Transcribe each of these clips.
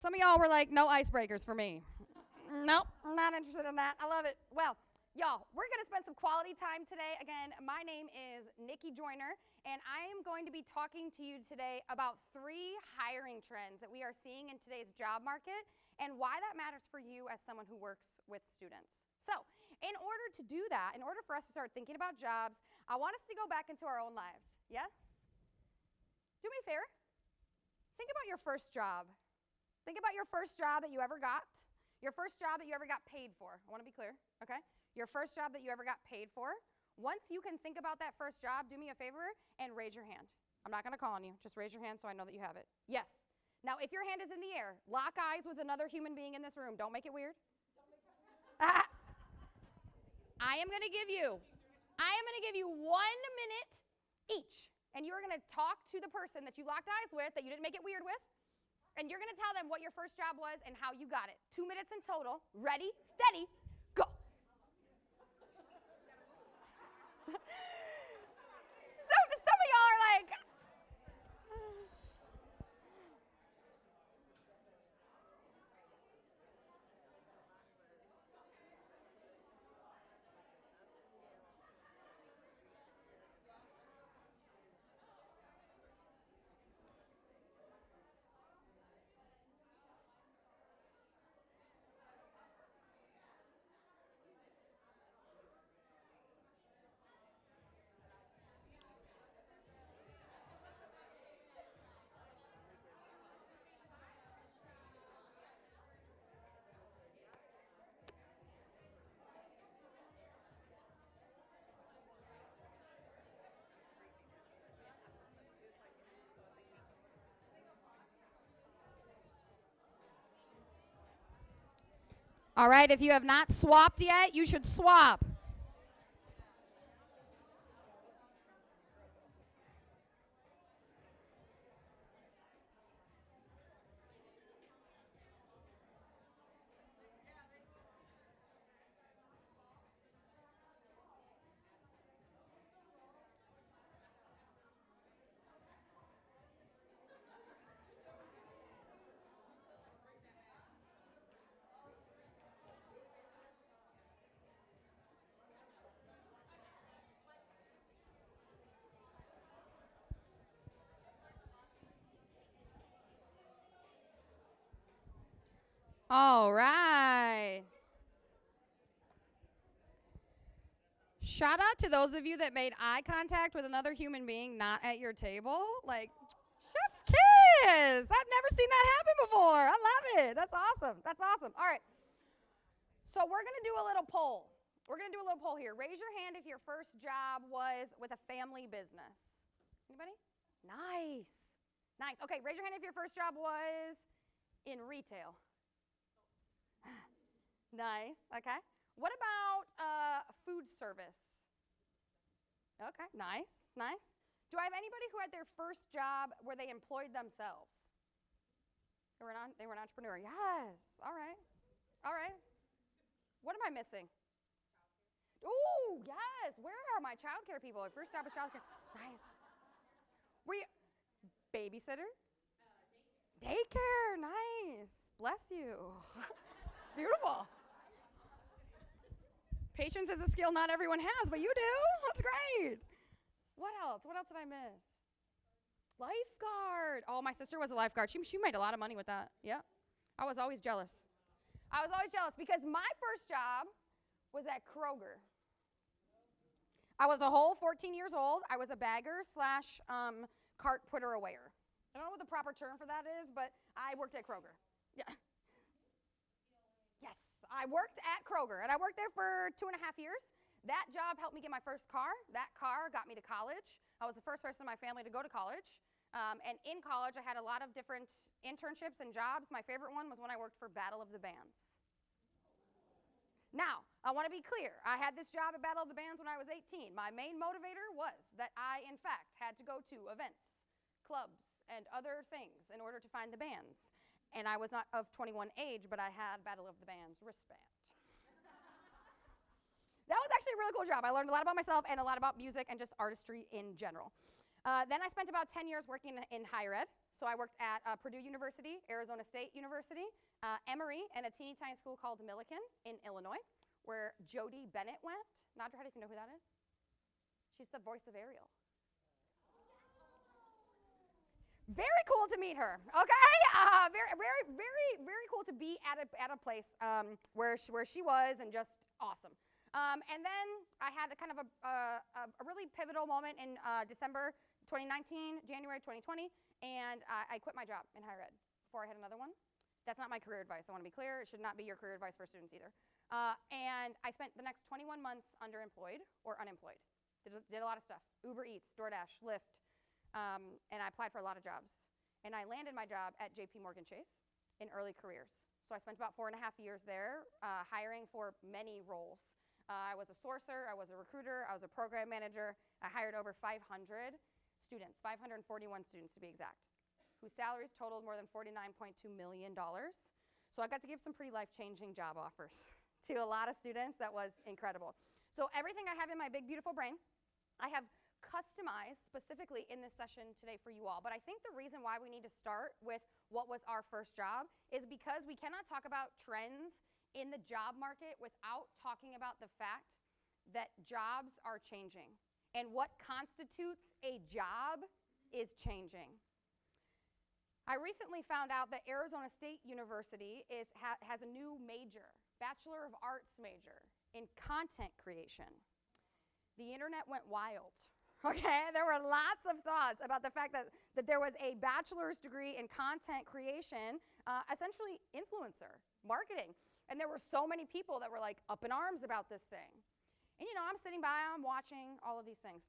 Some of y'all were like, no icebreakers for me. Nope, I'm not interested in that. I love it. Well, y'all, we're going to spend some quality time today. Again, my name is Nicki Joiner, and I am going to be talking to you today about 3 hiring trends that we are seeing in today's job market and why that matters for you as someone who works with students. So, in order to do that, in order for us to start thinking about jobs, I want us to go back into our own lives. Yes? Do me a favor. Think about your first job. Think about your first job that you ever got. Your first job that you ever got paid for. I want to be clear, okay? Your first job that you ever got paid for. Once you can think about that first job, do me a favor and raise your hand. I'm not going to call on you. Just raise your hand so I know that you have it. Yes. Now, if your hand is in the air, lock eyes with another human being in this room. Don't make it weird. I am going to give you 1 minute each. And you are going to talk to the person that you locked eyes with, that you didn't make it weird with. And you're going to tell them what your first job was and how you got it. 2 minutes in total. Ready, steady, go. Some of y'all are like, all right, if you have not swapped yet, you should swap. All right. Shout out to those of you that made eye contact with another human being not at your table. Like, chef's kiss. I've never seen that happen before. I love it. That's awesome. That's awesome. All right. So we're going to do a little poll. We're going to do a little poll here. Raise your hand if your first job was with a family business. Anybody? Nice. Nice. Okay, raise your hand if your first job was in retail. Nice. Okay. What about food service? Okay. Nice. Nice. Do I have anybody who had their first job where they employed themselves? They were an entrepreneur. Yes. All right. All right. What am I missing? Ooh, yes. Where are my childcare people? My first job was childcare. Nice. Were you babysitter? Daycare. Nice. Bless you. It's beautiful. Patience is a skill not everyone has, but you do. That's great. What else? What else did I miss? Lifeguard. Oh, my sister was a lifeguard. She made a lot of money with that. Yeah. I was always jealous. I was always jealous because my first job was at Kroger. I was a whole 14 years old. I was a bagger slash cart putter awayer. I don't know what the proper term for that is, but I worked at Kroger. Yeah. Yes, I worked at Kroger, and I worked there for 2.5 years. That job helped me get my first car. That car got me to college. I was the first person in my family to go to college. And in college, I had a lot of different internships and jobs. My favorite one was when I worked for Battle of the Bands. Now, I want to be clear. I had this job at Battle of the Bands when I was 18. My main motivator was that I, in fact, had to go to events, clubs, and other things in order to find the bands. And I was not of 21 age, but I had Battle of the Bands wristband. That was actually a really cool job. I learned a lot about myself and a lot about music and just artistry in general. Then I spent about 10 years working in higher ed. So I worked at Purdue University, Arizona State University, Emory, and a teeny tiny school called Millikan in Illinois, where Jodie Bennett went. Nadra, how do you know who that is? She's the voice of Ariel. Very cool to meet her, okay? Very, very, very, very cool to be at a place where she was, and just awesome. And then I had a kind of a really pivotal moment in December 2019, January 2020, and I quit my job in higher ed before I had another one. That's not my career advice. I want to be clear. It should not be your career advice for students either. And I spent the next 21 months underemployed or unemployed. Did a lot of stuff. Uber Eats, DoorDash, Lyft, and I applied for a lot of jobs. And I landed my job at JP Morgan Chase in early careers. So I spent about 4.5 years there hiring for many roles. I was a sourcer, I was a recruiter, I was a program manager. I hired over 500 students, 541 students to be exact, whose salaries totaled more than $49.2 million. So I got to give some pretty life-changing job offers to a lot of students. That was incredible. So everything I have in my big, beautiful brain, I have customized specifically in this session today for you all. But I think the reason why we need to start with what was our first job is because we cannot talk about trends in the job market without talking about the fact that jobs are changing. And what constitutes a job is changing. I recently found out that Arizona State University has a new major, Bachelor of Arts major in content creation. The internet went wild. Okay, there were lots of thoughts about the fact that there was a bachelor's degree in content creation, essentially influencer marketing. And there were so many people that were like up in arms about this thing. And you know, I'm sitting by, I'm watching all of these things.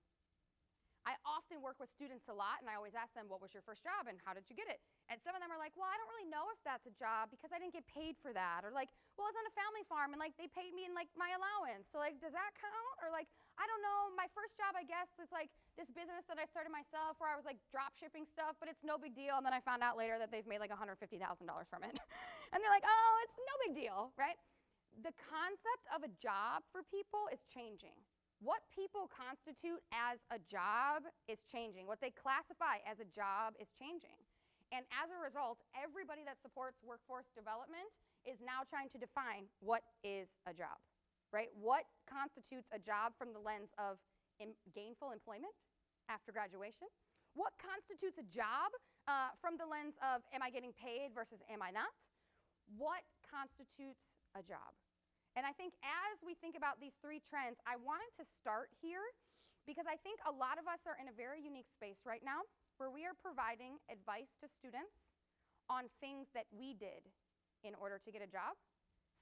I often work with students a lot, and I always ask them, what was your first job and how did you get it? And some of them are like, well, I don't really know if that's a job because I didn't get paid for that. Or like, well, I was on a family farm and like they paid me in like my allowance. So like, does that count? Or like, I don't know, my first job, I guess, is like this business that I started myself where I was like drop shipping stuff, but it's no big deal. And then I found out later that they've made like $150,000 from it. And they're like, oh, it's no big deal, right? The concept of a job for people is changing. What people constitute as a job is changing. What they classify as a job is changing. And as a result, everybody that supports workforce development is now trying to define what is a job, right? What constitutes a job from the lens of gainful employment after graduation? What constitutes a job from the lens of am I getting paid versus am I not? What constitutes a job? And I think as we think about these three trends, I wanted to start here because I think a lot of us are in a very unique space right now where we are providing advice to students on things that we did in order to get a job.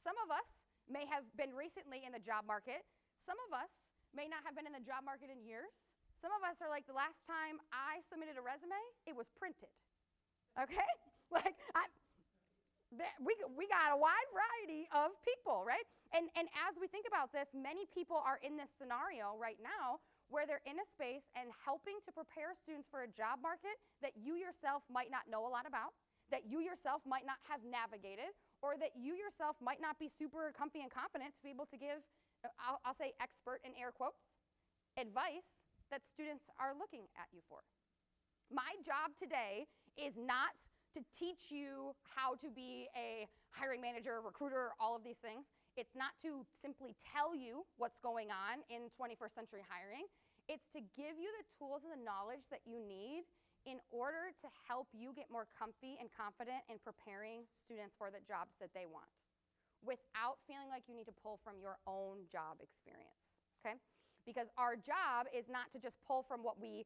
Some of us may have been recently in the job market. Some of us may not have been in the job market in years. Some of us are like, the last time I submitted a resume, it was printed, okay? Like, we got a wide variety of people, right? And as we think about this, many people are in this scenario right now where they're in a space and helping to prepare students for a job market that you yourself might not know a lot about, that you yourself might not have navigated, or that you yourself might not be super comfy and confident to be able to give, I'll say expert in air quotes, advice that students are looking at you for. My job today is not to teach you how to be a hiring manager, recruiter, all of these things. It's not to simply tell you what's going on in 21st century hiring. It's to give you the tools and the knowledge that you need in order to help you get more comfy and confident in preparing students for the jobs that they want without feeling like you need to pull from your own job experience, okay? Because our job is not to just pull from what we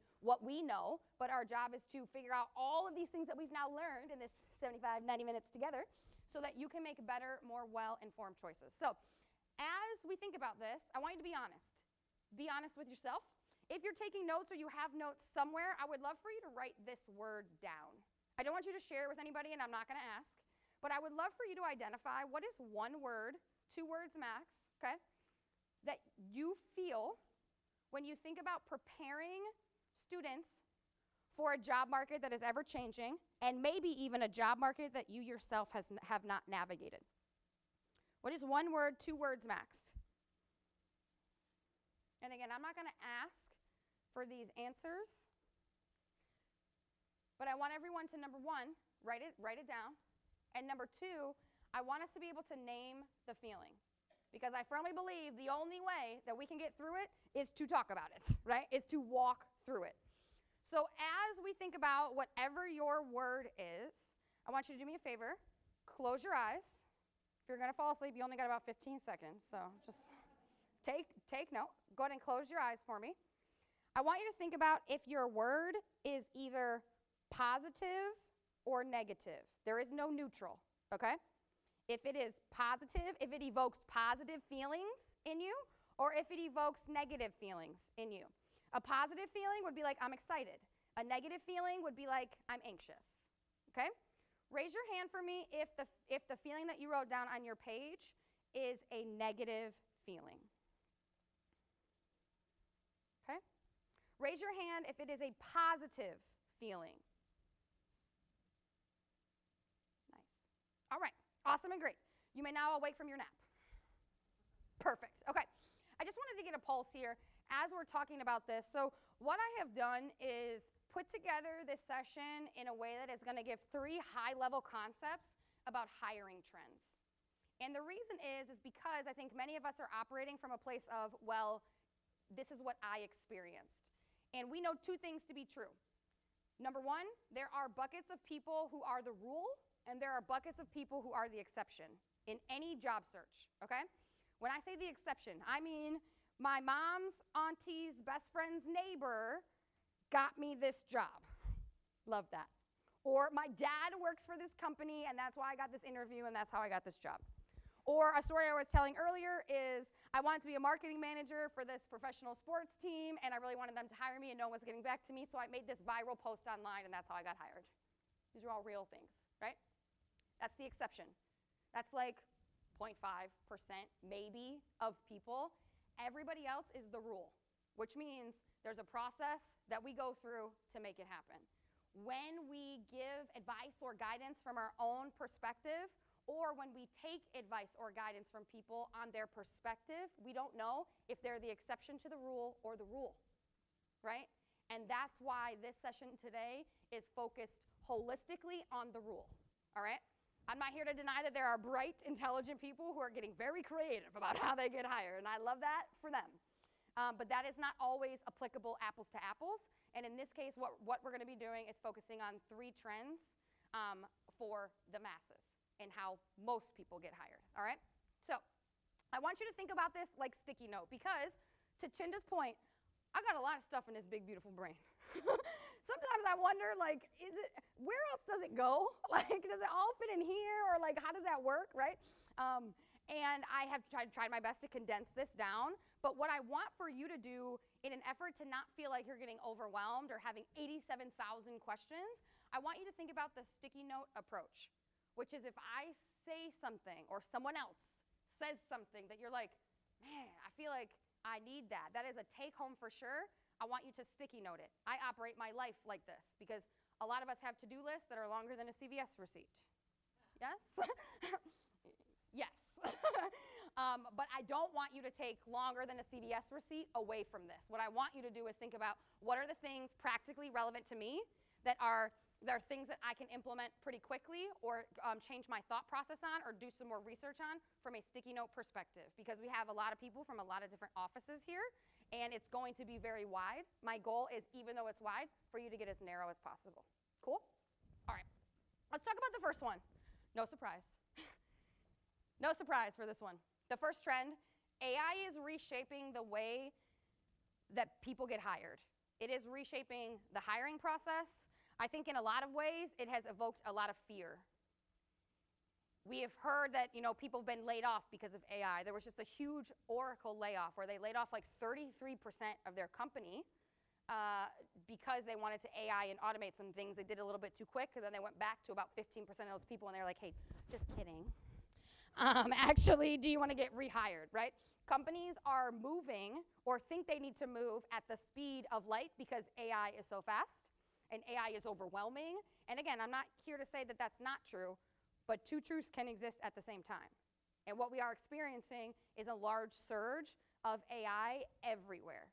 know, but our job is to figure out all of these things that we've now learned in this 75, 90 minutes together so that you can make better, more well-informed choices. So as we think about this, I want you to be honest. Be honest with yourself. If you're taking notes or you have notes somewhere, I would love for you to write this word down. I don't want you to share it with anybody, and I'm not going to ask, but I would love for you to identify what is one word, 2 words max, okay, that you feel when you think about preparing students for a job market that is ever changing and maybe even a job market that you yourself have not navigated. What is 1 word, 2 words max? And again, I'm not going to ask for these answers, But I want everyone to, number one, write it down. And number two, I want us to be able to name the feeling. Because I firmly believe the only way that we can get through it is to talk about it, right? Is to walk through it. So as we think about whatever your word is, I want you to do me a favor. Close your eyes. If you're going to fall asleep, you only got about 15 seconds. So just take note. Go ahead and close your eyes for me. I want you to think about if your word is either positive or negative. There is no neutral, okay? If it is positive, if it evokes positive feelings in you, or if it evokes negative feelings in you. A positive feeling would be like, I'm excited. A negative feeling would be like, I'm anxious, okay? Raise your hand for me if the feeling that you wrote down on your page is a negative feeling. Okay? Raise your hand if it is a positive feeling. Nice. All right. Awesome and great. You may now awake from your nap. Perfect. Okay. I just wanted to get a pulse here as we're talking about this. So what I have done is put together this session in a way that is going to give 3 high-level concepts about hiring trends. And the reason is because I think many of us are operating from a place of, well, this is what I experienced. And we know 2 things to be true. Number 1, there are buckets of people who are the rule, and there are buckets of people who are the exception in any job search, okay? When I say the exception, I mean my mom's auntie's best friend's neighbor got me this job. Love that. Or my dad works for this company, and that's why I got this interview, and that's how I got this job. Or a story I was telling earlier is I wanted to be a marketing manager for this professional sports team, and I really wanted them to hire me, and no one was getting back to me, so I made this viral post online, and that's how I got hired. These are all real things, right? That's the exception. That's like 0.5% maybe of people. Everybody else is the rule, which means there's a process that we go through to make it happen. When we give advice or guidance from our own perspective, or when we take advice or guidance from people on their perspective, we don't know if they're the exception to the rule or the rule, right? And that's why this session today is focused holistically on the rule, all right? I'm not here to deny that there are bright, intelligent people who are getting very creative about how they get hired, and I love that for them. But that is not always applicable apples to apples. And in this case, what we're going to be doing is focusing on 3 trends for the masses and how most people get hired, all right? So I want you to think about this like sticky note, because to Chinda's point, I got a lot of stuff in this big, beautiful brain. Sometimes I wonder, like, where else does it go? Like, does it all fit in here? Or, like, how does that work, right? And I have tried my best to condense this down. But what I want for you to do in an effort to not feel like you're getting overwhelmed or having 87,000 questions, I want you to think about the sticky note approach, which is if I say something or someone else says something that you're like, man, I feel like I need that. That is a take home for sure. I want you to sticky note it. I operate my life like this because a lot of us have to-do lists that are longer than a CVS receipt. Yes? Yes. But I don't want you to take longer than a CVS receipt away from this. What I want you to do is think about what are the things practically relevant to me that are things that I can implement pretty quickly or change my thought process on or do some more research on from a sticky note perspective, because we have a lot of people from a lot of different offices here, and it's going to be very wide. My goal is, even though it's wide, for you to get as narrow as possible. Cool? All right. Let's talk about the first one. No surprise. No surprise for this one. The first trend, AI is reshaping the way that people get hired. It is reshaping the hiring process. I think in a lot of ways, it has evoked a lot of fear. We have heard that, people have been laid off because of AI. There was just a huge Oracle layoff where they laid off like 33% of their company because they wanted to AI and automate some things. They did a little bit too quick, and then they went back to about 15% of those people, and they were like, hey, just kidding. Actually, do you want to get rehired, right? Companies are moving or think they need to move at the speed of light because AI is so fast and AI is overwhelming. And again, I'm not here to say that that's not true, but 2 truths can exist at the same time. And what we are experiencing is a large surge of AI everywhere.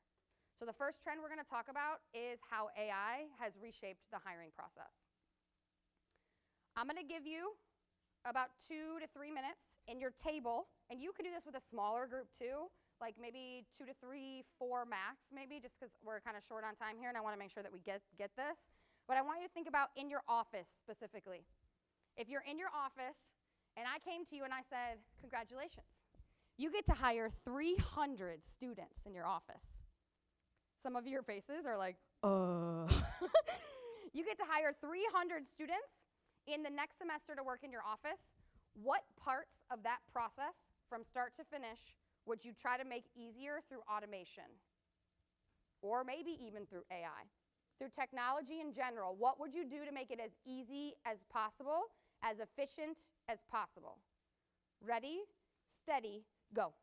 So the first trend we're going to talk about is how AI has reshaped the hiring process. I'm going to give you about 2 to 3 minutes in your table, and you can do this with a smaller group too, like maybe 2 to 3, 4 max maybe, just because we're kind of short on time here and I want to make sure that we get this. But I want you to think about in your office specifically. If you're in your office and I came to you and I said, congratulations, you get to hire 300 students in your office. Some of your faces are like, You get to hire 300 students in the next semester to work in your office. What parts of that process from start to finish would you try to make easier through automation? Or maybe even through AI? Through technology in general, what would you do to make it as easy as possible, as efficient as possible? Ready, steady, go.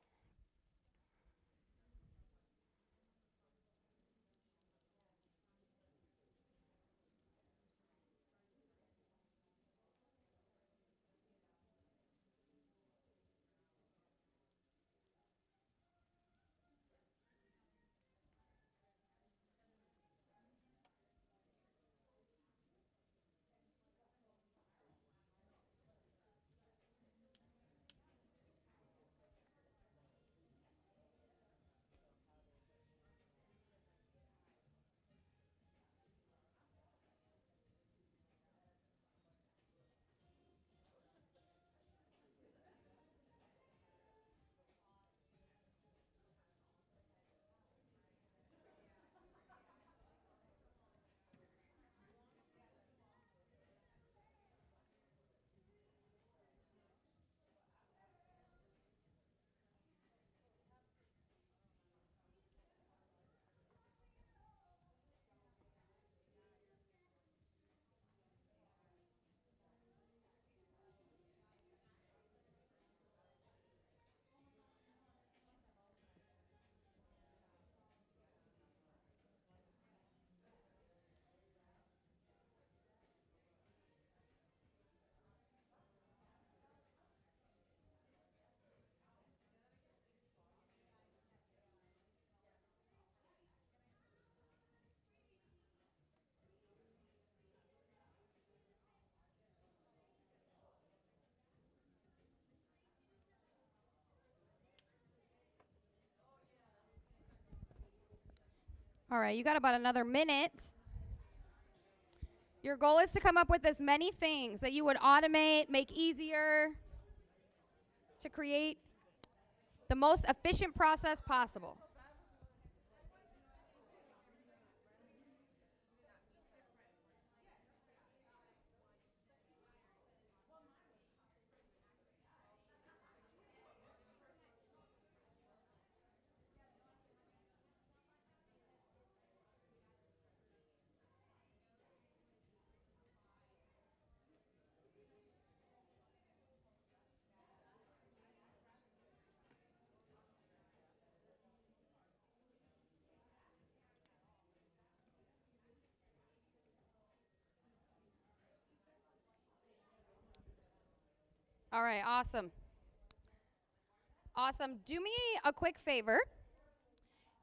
All right, you got about another minute. Your goal is to come up with as many things that you would automate, make easier, to create the most efficient process possible. All right, awesome. Awesome. Do me a quick favor.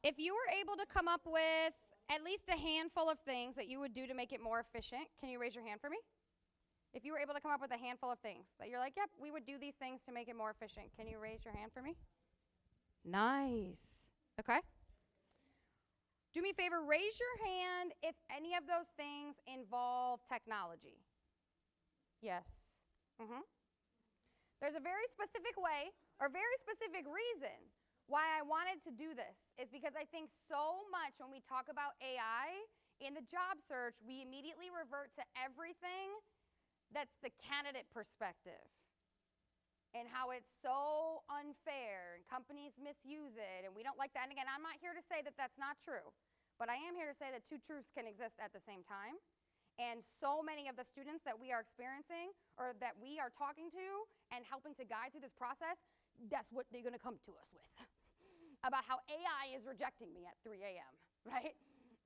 If you were able to come up with at least a handful of things that you would do to make it more efficient, can you raise your hand for me? If you were able to come up with a handful of things that you're like, yep, we would do these things to make it more efficient, can you raise your hand for me? Nice. Okay. Do me a favor, raise your hand if any of those things involve technology. Yes. There's a very specific way or very specific reason why I wanted to do this is because I think so much when we talk about AI in the job search, we immediately revert to everything that's the candidate perspective and how it's so unfair and companies misuse it and we don't like that. And again, I'm not here to say that that's not true, but I am here to say that two truths can exist at the same time. And so many of the students that we are experiencing or that we are talking to and helping to guide through this process, that's what they're going to come to us with about how AI is rejecting me at 3 a.m., right?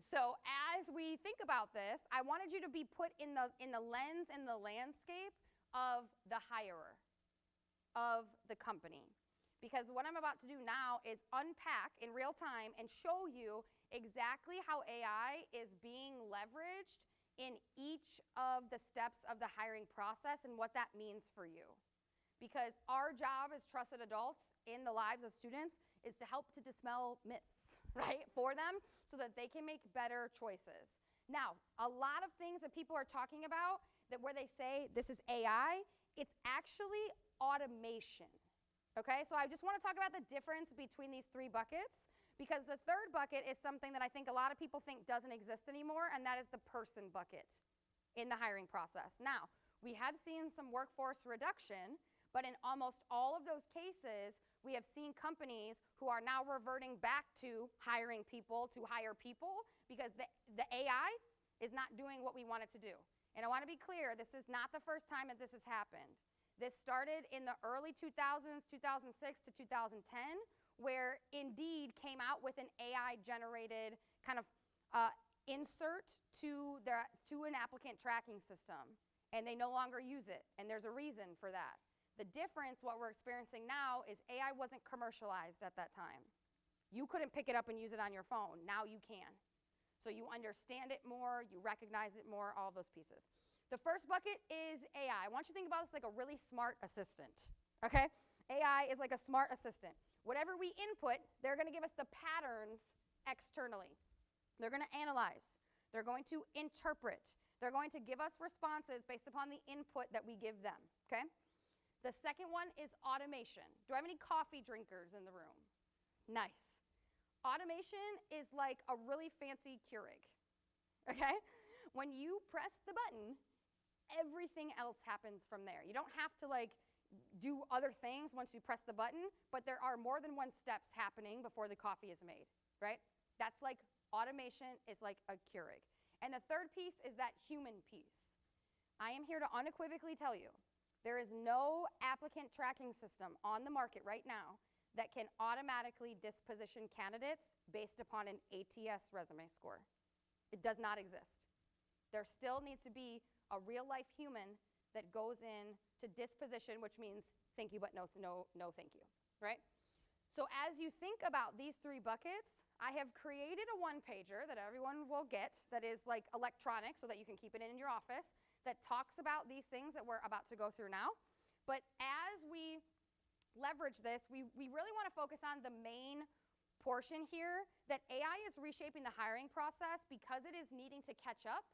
So as we think about this, I wanted you to be put in the lens and the landscape of the hirer, of the company. Because what I'm about to do now is unpack in real time and show you exactly how AI is being leveraged in each of the steps of the hiring process and what that means for you. Because our job as trusted adults in the lives of students is to help to dispel myths, right, for them so that they can make better choices. Now, a lot of things that people are talking about that where they say this is AI, it's actually automation, okay? So I just want to talk about the difference between these three buckets because the third bucket is something that I think a lot of people think doesn't exist anymore, and that is the person bucket in the hiring process. Now, we have seen some workforce reduction, but in almost all of those cases, we have seen companies who are now reverting back to hiring people to hire people because the AI is not doing what we want it to do. And I want to be clear, this is not the first time that this has happened. This started in the early 2000s, 2006 to 2010, where Indeed came out with an AI-generated kind of insert to an applicant tracking system, and they no longer use it, and there's a reason for that. The difference, what we're experiencing now, is AI wasn't commercialized at that time. You couldn't pick it up and use it on your phone. Now you can. So you understand it more, you recognize it more, all those pieces. The first bucket is AI. I want you to think about this like a really smart assistant, okay? AI is like a smart assistant. Whatever we input, they're going to give us the patterns externally. They're going to analyze. They're going to interpret. They're going to give us responses based upon the input that we give them, okay? The second one is automation. Do I have any coffee drinkers in the room? Nice. Automation is like a really fancy Keurig, okay? When you press the button, everything else happens from there. You don't have to like do other things once you press the button, but there are more than one steps happening before the coffee is made, right? That's like automation is like a Keurig. And the third piece is that human piece. I am here to unequivocally tell you, there is no applicant tracking system on the market right now that can automatically disposition candidates based upon an ATS resume score. It does not exist. There still needs to be a real-life human that goes in to disposition, which means thank you, but no thank you, right? So as you think about these three buckets, I have created a one-pager that everyone will get that is like electronic so that you can keep it in your office that talks about these things that we're about to go through now. But as we leverage this, we really want to focus on the main portion here that AI is reshaping the hiring process because it is needing to catch up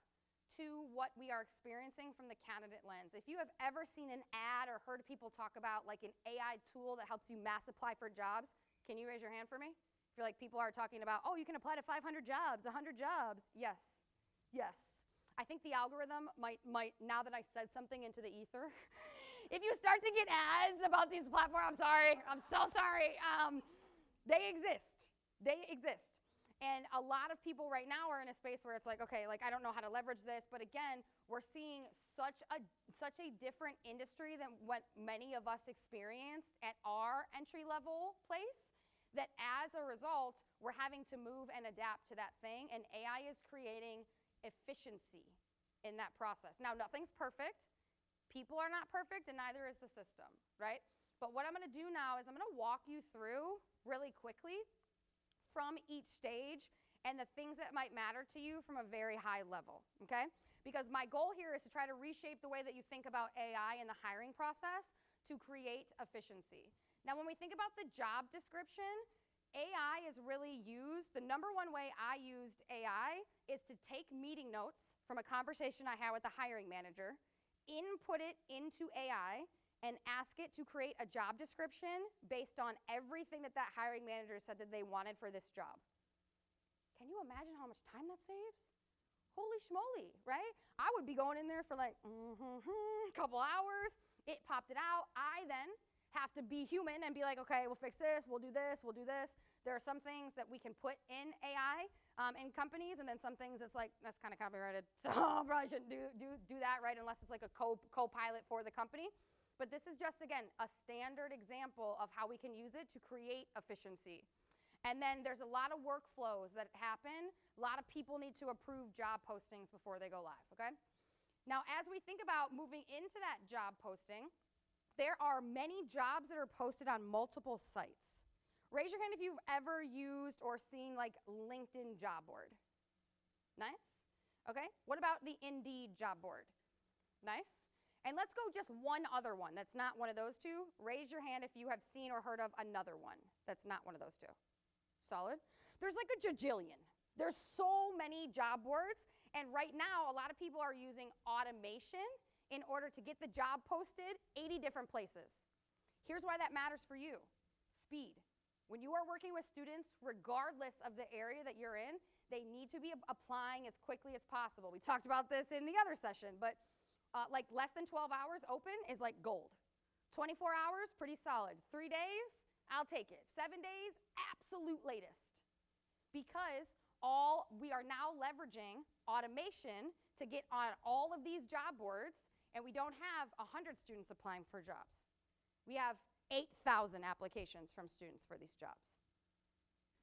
to what we are experiencing from the candidate lens. If you have ever seen an ad or heard people talk about like an AI tool that helps you mass apply for jobs, can you raise your hand for me? I feel like people are talking about, oh, you can apply to 500 jobs, 100 jobs. Yes, yes. I think the algorithm might now that I said something into the ether, if you start to get ads about these platforms, I'm so sorry. They exist. They exist. And a lot of people right now are in a space where it's like, okay, like I don't know how to leverage this, but again, we're seeing such a different industry than what many of us experienced at our entry-level place that as a result, we're having to move and adapt to that thing, and AI is creating efficiency in that process. Now, nothing's perfect. People are not perfect, and neither is the system, right? But what I'm going to do now is I'm going to walk you through really quickly from each stage and the things that might matter to you from a very high level, okay? Because my goal here is to try to reshape the way that you think about AI in the hiring process to create efficiency. Now, when we think about the job description, AI is really used, the number one way I used AI is to take meeting notes from a conversation I had with the hiring manager, input it into AI, and ask it to create a job description based on everything that hiring manager said that they wanted for this job. Can you imagine how much time that saves? Holy schmoly, right? I would be going in there for like a couple hours. It popped it out. I then have to be human and be like, okay, we'll fix this, we'll do this, we'll do this. There are some things that we can put in AI in companies, and then some things it's like, that's kind of copyrighted, so I probably shouldn't do that, right, unless it's like a co-pilot for the company. But this is just, again, a standard example of how we can use it to create efficiency. And then there's a lot of workflows that happen. A lot of people need to approve job postings before they go live, okay? Now, as we think about moving into that job posting, there are many jobs that are posted on multiple sites. Raise your hand if you've ever used or seen like LinkedIn job board. Nice. Okay. What about the Indeed job board? Nice. And let's go just one other one that's not one of those two. Raise your hand if you have seen or heard of another one that's not one of those two. Solid. There's like a jajillion. There's so many job boards, and right now a lot of people are using automation in order to get the job posted 80 different places. Here's why that matters for you. Speed. When you are working with students, regardless of the area that you're in, they need to be applying as quickly as possible. We talked about this in the other session, but like less than 12 hours open is like gold. 24 hours, pretty solid. 3 days, I'll take it. 7 days, absolute latest. Because we are now leveraging automation to get on all of these job boards, and we don't have 100 students applying for jobs. We have 8,000 applications from students for these jobs.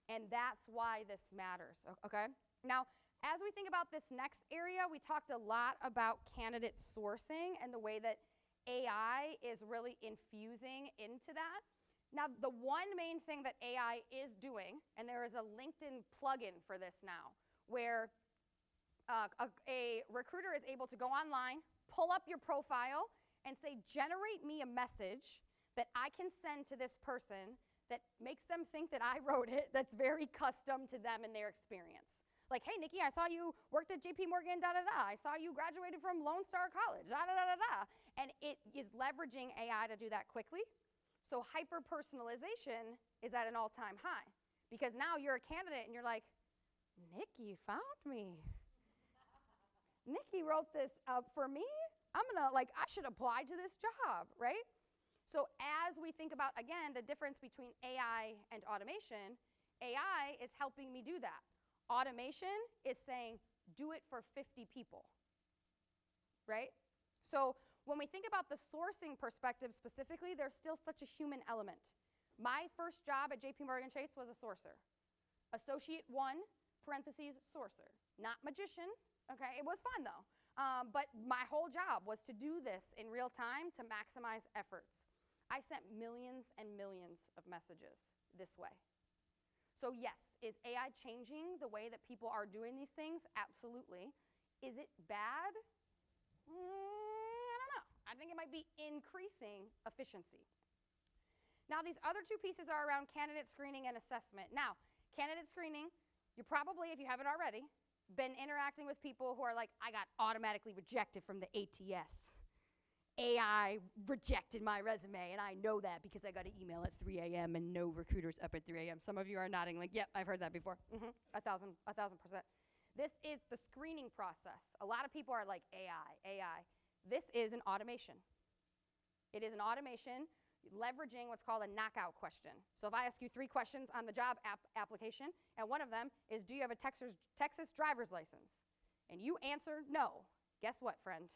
And that's why this matters, okay? Now, as we think about this next area, we talked a lot about candidate sourcing and the way that AI is really infusing into that. Now, the one main thing that AI is doing, and there is a LinkedIn plugin for this now, where a recruiter is able to go online, pull up your profile, and say, generate me a message that I can send to this person that makes them think that I wrote it, that's very custom to them and their experience. Like, hey, Nikki, I saw you worked at JP Morgan, da-da-da. I saw you graduated from Lone Star College, da-da-da-da-da. And it is leveraging AI to do that quickly. So hyper-personalization is at an all-time high. Because now you're a candidate and you're like, Nikki found me. Nikki wrote this up for me. I should apply to this job, right? So as we think about, again, the difference between AI and automation, AI is helping me do that. Automation is saying, do it for 50 people, right? So when we think about the sourcing perspective specifically, there's still such a human element. My first job at JP Morgan Chase was a sourcer. Associate 1, parentheses, sourcer. Not magician, okay? It was fun though. But my whole job was to do this in real time to maximize efforts. I sent millions and millions of messages this way. So yes, is AI changing the way that people are doing these things? Absolutely. Is it bad? I don't know. I think it might be increasing efficiency. Now, these other two pieces are around candidate screening and assessment. Now, candidate screening, you probably, if you haven't already, been interacting with people who are like, I got automatically rejected from the ATS. AI rejected my resume, and I know that because I got an email at 3 a.m. and no recruiter's up at 3 a.m. Some of you are nodding like, yep, I've heard that before. 1,000%. This is the screening process. A lot of people are like, AI. This is an automation. It is an automation leveraging what's called a knockout question. So if I ask you 3 questions on the job application, and one of them is, do you have a Texas driver's license? And you answer no. Guess what, friend?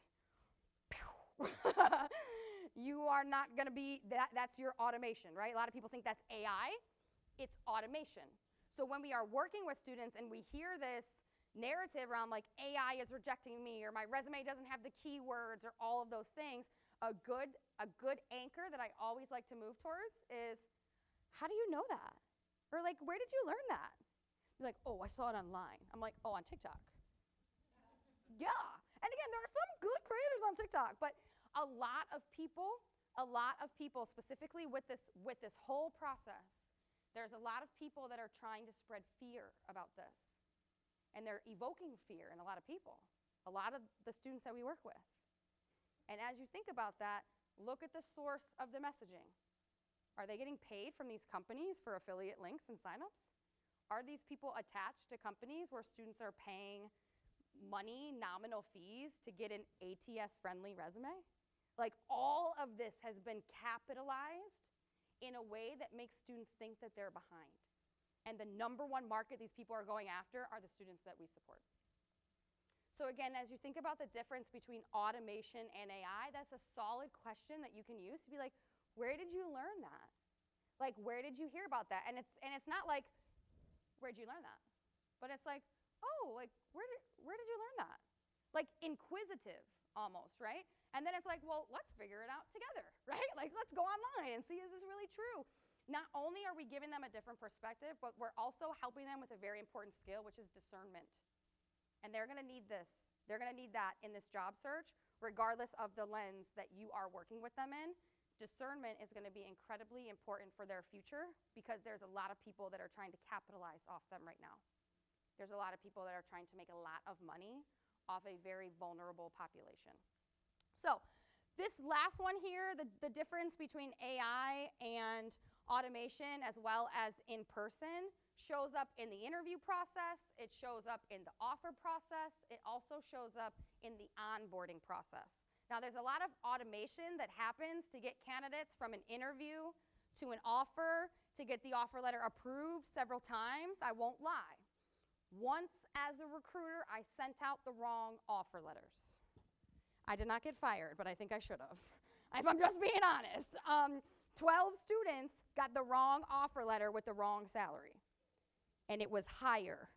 You are not going to be, that's your automation, right? A lot of people think that's AI. It's automation. So when we are working with students and we hear this narrative around like AI is rejecting me or my resume doesn't have the keywords or all of those things, a good anchor that I always like to move towards is, how do you know that? Or like, where did you learn that? You're like, oh, I saw it online. I'm like, oh, on TikTok. Yeah. And again, there are some good creators on TikTok, but a lot of people specifically with this whole process, there's a lot of people that are trying to spread fear about this. And they're evoking fear in a lot of people, a lot of the students that we work with. And as you think about that, look at the source of the messaging. Are they getting paid from these companies for affiliate links and signups? Are these people attached to companies where students are paying money, nominal fees to get an ATS-friendly resume? Like, all of this has been capitalized in a way that makes students think that they're behind. And the #1 market these people are going after are the students that we support. So again, as you think about the difference between automation and AI, that's a solid question that you can use to be like, where did you learn that? Like, where did you hear about that? And it's not like, where did you learn that? But it's like, oh, like, where did you learn that? Like, inquisitive almost, right? And then it's like, well, let's figure it out together, right? Like, let's go online and see, is this really true? Not only are we giving them a different perspective, but we're also helping them with a very important skill, which is discernment. And they're going to need this. They're going to need that in this job search, regardless of the lens that you are working with them in. Discernment is going to be incredibly important for their future because there's a lot of people that are trying to capitalize off them right now. There's a lot of people that are trying to make a lot of money off a very vulnerable population. So this last one here, the difference between AI and automation as well as in person shows up in the interview process, it shows up in the offer process, it also shows up in the onboarding process. Now there's a lot of automation that happens to get candidates from an interview to an offer, to get the offer letter approved several times. I won't lie. Once as a recruiter, I sent out the wrong offer letters. I did not get fired, but I think I should have, if I'm just being honest. 12 students got the wrong offer letter with the wrong salary, and it was higher.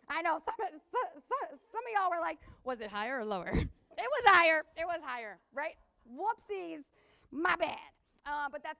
I know some of y'all were like, was it higher or lower? It was higher, right? Whoopsies, my bad. But that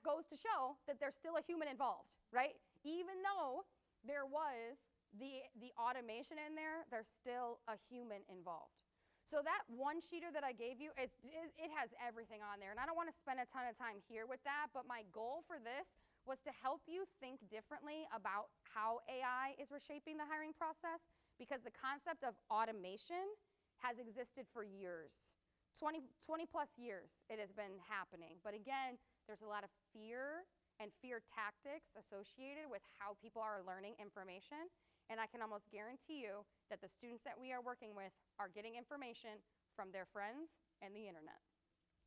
goes to show that there's still a human involved, right? Even though there was the automation in there, there's still a human involved. So that one sheeter that I gave you, it has everything on there. And I don't want to spend a ton of time here with that, but my goal for this was to help you think differently about how AI is reshaping the hiring process, because the concept of automation has existed for years. 20 plus years it has been happening. But again, there's a lot of fear and fear tactics associated with how people are learning information. And I can almost guarantee you that the students that we are working with are getting information from their friends and the internet.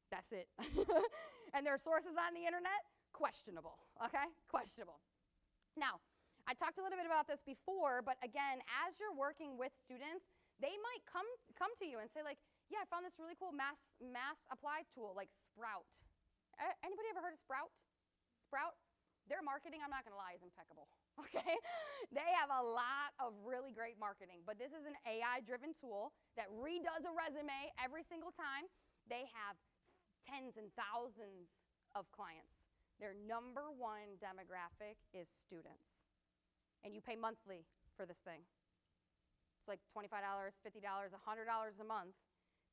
That's it. And their sources on the internet, questionable, okay? Questionable. Now, I talked a little bit about this before, but again, as you're working with students, they might come to you and say like, yeah, I found this really cool mass apply tool like Sprout. Anybody ever heard of Sprout? Sprout? Their marketing, I'm not gonna lie, is impeccable, okay? They have a lot of really great marketing, but this is an AI-driven tool that redoes a resume every single time. They have tens and thousands of clients. Their number one demographic is students. And you pay monthly for this thing. It's like $25, $50, $100 a month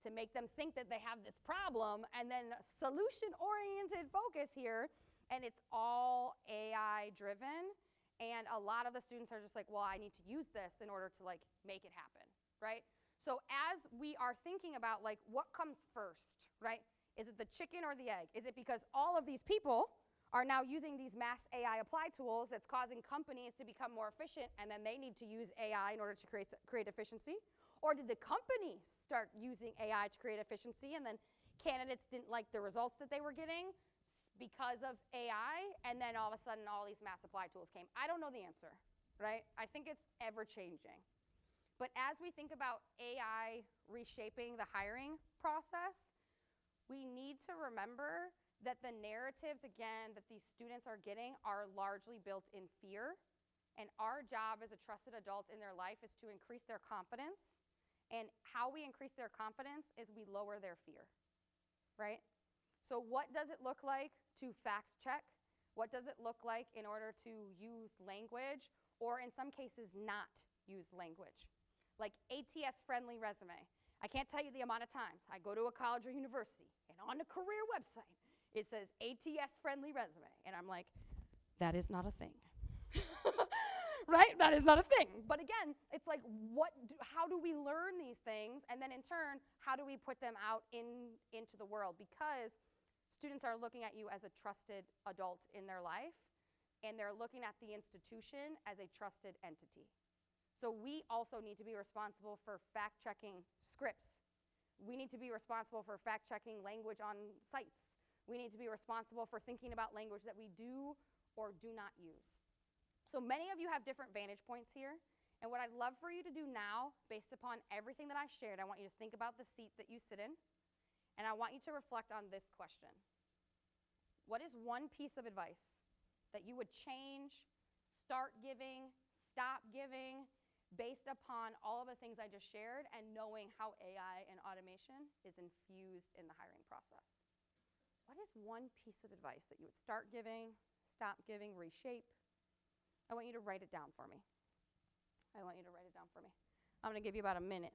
to make them think that they have this problem, and then solution-oriented focus here, and it's all AI-driven, and a lot of the students are just like, well, I need to use this in order to like make it happen, right? So as we are thinking about like what comes first, right? Is it the chicken or the egg? Is it because all of these people are now using these mass AI apply tools that's causing companies to become more efficient, and then they need to use AI in order to create efficiency? Or did the companies start using AI to create efficiency, and then candidates didn't like the results that they were getting because of AI, and then all of a sudden all these mass apply tools came? I don't know the answer, right? I think it's ever changing. But as we think about AI reshaping the hiring process, we need to remember that the narratives, again, that these students are getting are largely built in fear. And our job as a trusted adult in their life is to increase their confidence. And how we increase their confidence is we lower their fear, right? So what does it look like to fact check? What does it look like in order to use language, or in some cases not use language? Like ATS-friendly resume. I can't tell you the amount of times I go to a college or university, and on the career website, it says ATS-friendly resume. And I'm like, that is not a thing. Right? That is not a thing. But again, it's like, how do we learn these things? And then in turn, how do we put them out into the world? Because students are looking at you as a trusted adult in their life, and they're looking at the institution as a trusted entity. So we also need to be responsible for fact-checking scripts. We need to be responsible for fact-checking language on sites. We need to be responsible for thinking about language that we do or do not use. So many of you have different vantage points here. And what I'd love for you to do now, based upon everything that I shared, I want you to think about the seat that you sit in. And I want you to reflect on this question. What is one piece of advice that you would change, start giving, stop giving, based upon all of the things I just shared, and knowing how AI and automation is infused in the hiring process? what is one piece of advice that you would start giving, stop giving, reshape? I want you to write it down for me. I'm going to give you about a minute.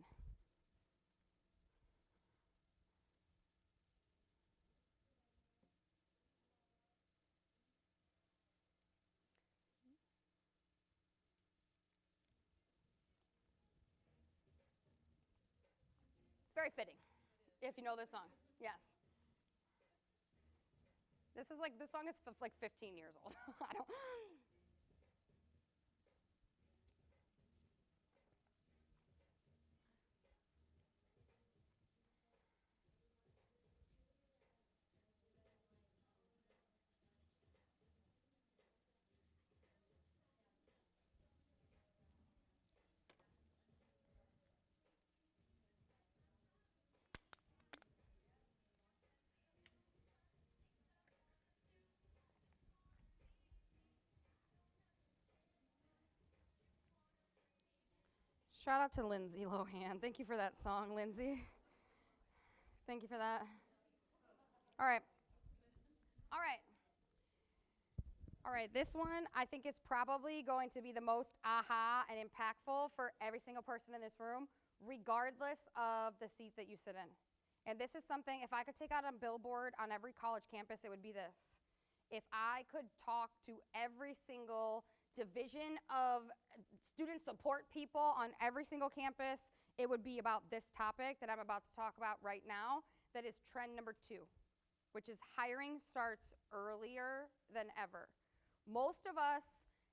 It's very fitting, if you know this song. Yes. This song is like 15 years old. I don't. Shout out to Lindsay Lohan. Thank you for that song, Lindsay. Thank you for that. All right. This one I think is probably going to be the most aha and impactful for every single person in this room, regardless of the seat that you sit in. And this is something, if I could take out a billboard on every college campus, it would be this. If I could talk to every single division of student support people on every single campus, it would be about this topic that I'm about to talk about right now. That is trend number 2, which is hiring starts earlier than ever. Most of us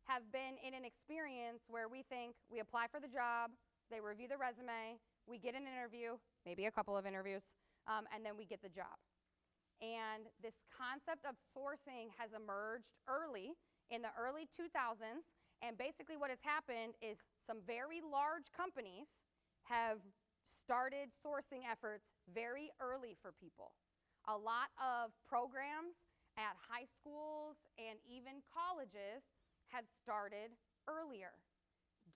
have been in an experience where we think we apply for the job, they review the resume, we get an interview, maybe a couple of interviews, and then we get the job. And this concept of sourcing has emerged early, in the early 2000s, and basically what has happened is some very large companies have started sourcing efforts very early for people. A lot of programs at high schools and even colleges have started earlier.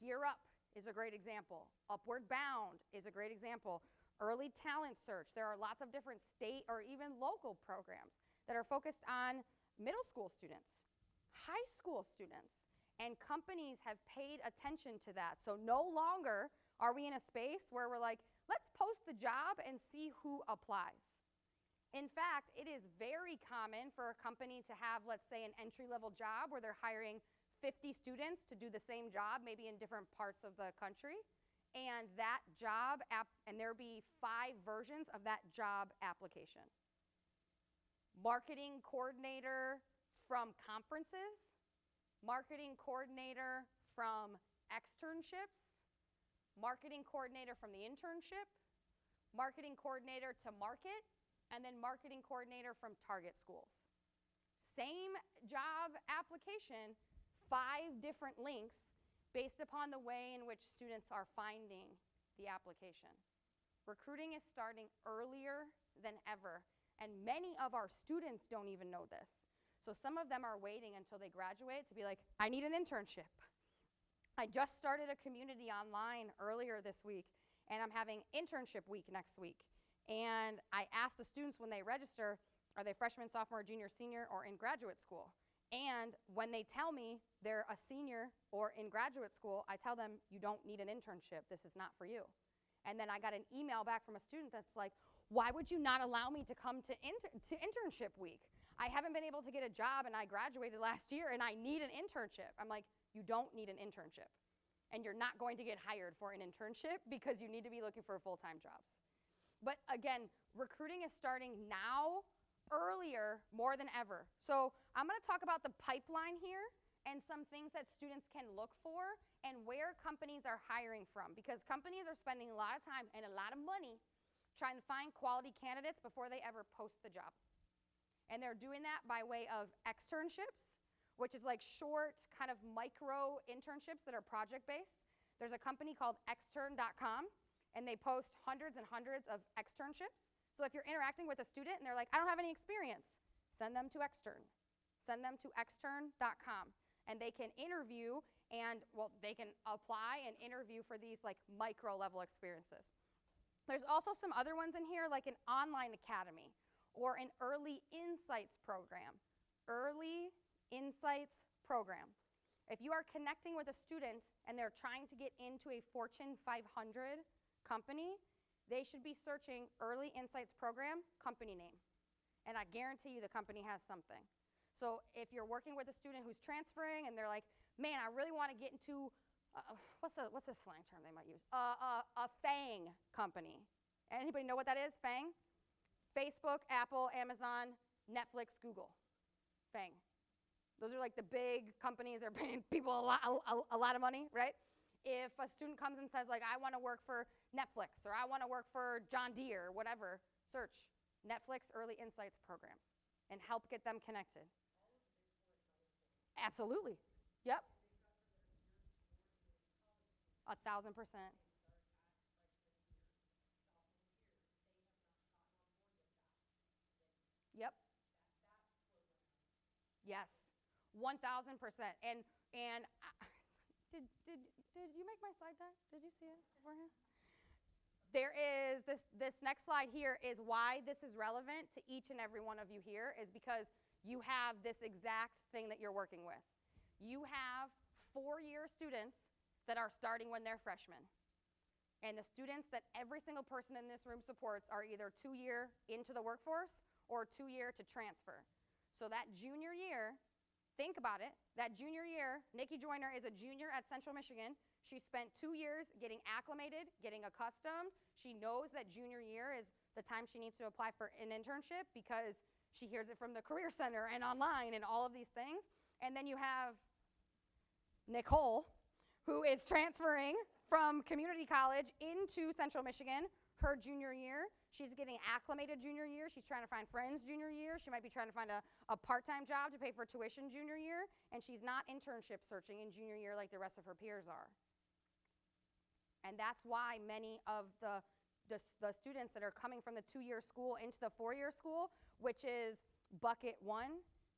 Gear Up is a great example. Upward Bound is a great example. Early Talent Search. There are lots of different state or even local programs that are focused on middle school students, high school students, and companies have paid attention to that. So no longer are we in a space where we're like, let's post the job and see who applies. In fact, it is very common for a company to have, let's say, an entry-level job where they're hiring 50 students to do the same job, maybe in different parts of the country. And that job, and there'll be 5 versions of that job application. Marketing coordinator from conferences, marketing coordinator from externships, marketing coordinator from the internship, marketing coordinator to market, and then marketing coordinator from target schools. Same job application, 5 different links based upon the way in which students are finding the application. Recruiting is starting earlier than ever, and many of our students don't even know this. So some of them are waiting until they graduate to be like, I need an internship. I just started a community online earlier this week, and I'm having internship week next week. And I ask the students when they register, are they freshman, sophomore, junior, senior, or in graduate school? And when they tell me they're a senior or in graduate school, I tell them, you don't need an internship. This is not for you. And then I got an email back from a student that's like, why would you not allow me to come to internship week? I haven't been able to get a job, and I graduated last year, and I need an internship. I'm like, you don't need an internship. And you're not going to get hired for an internship because you need to be looking for full-time jobs. But again, recruiting is starting now, earlier, more than ever. So I'm going to talk about the pipeline here and some things that students can look for and where companies are hiring from, because companies are spending a lot of time and a lot of money trying to find quality candidates before they ever post the job. And they're doing that by way of externships, which is like short kind of micro internships that are project-based. There's a company called extern.com, and they post hundreds and hundreds of externships. So if you're interacting with a student and they're like, I don't have any experience, send them to extern. Send them to extern.com. And they can interview and, well, they can apply and interview for these like micro level experiences. There's also some other ones in here, like an online academy or an early insights program. Early insights program. If you are connecting with a student and they're trying to get into a Fortune 500 company, they should be searching early insights program, company name. And I guarantee you the company has something. So if you're working with a student who's transferring and they're like, man, I really want to get into, what's a slang term they might use? A FANG company. Anybody know what that is, FANG? Facebook, Apple, Amazon, Netflix, Google. FANG. Those are like the big companies that are paying people a lot of money, right? If a student comes and says like, I want to work for Netflix or I want to work for John Deere, whatever, search Netflix Early Insights programs and help get them connected. Absolutely. Yep. 1,000%. Yep. Yes. 1,000%. And did you make my slide deck? Did you see it beforehand? There is this next slide here is why this is relevant to each and every one of you here is because you have this exact thing that you're working with. You have 4-year students that are starting when they're freshmen. And the students that every single person in this room supports are either 2-year into the workforce or 2-year to transfer. So that junior year, think about it, that junior year, Nicki Joiner is a junior at Central Michigan. She spent 2 years getting acclimated, getting accustomed. She knows that junior year is the time she needs to apply for an internship because she hears it from the Career Center and online and all of these things. And then you have Nicole, who is transferring from community college into Central Michigan her junior year. She's getting acclimated junior year. She's trying to find friends junior year. She might be trying to find a part-time job to pay for tuition junior year. And she's not internship searching in junior year like the rest of her peers are. And that's why many of the students that are coming from the 2-year school into the 4-year school, which is bucket 1,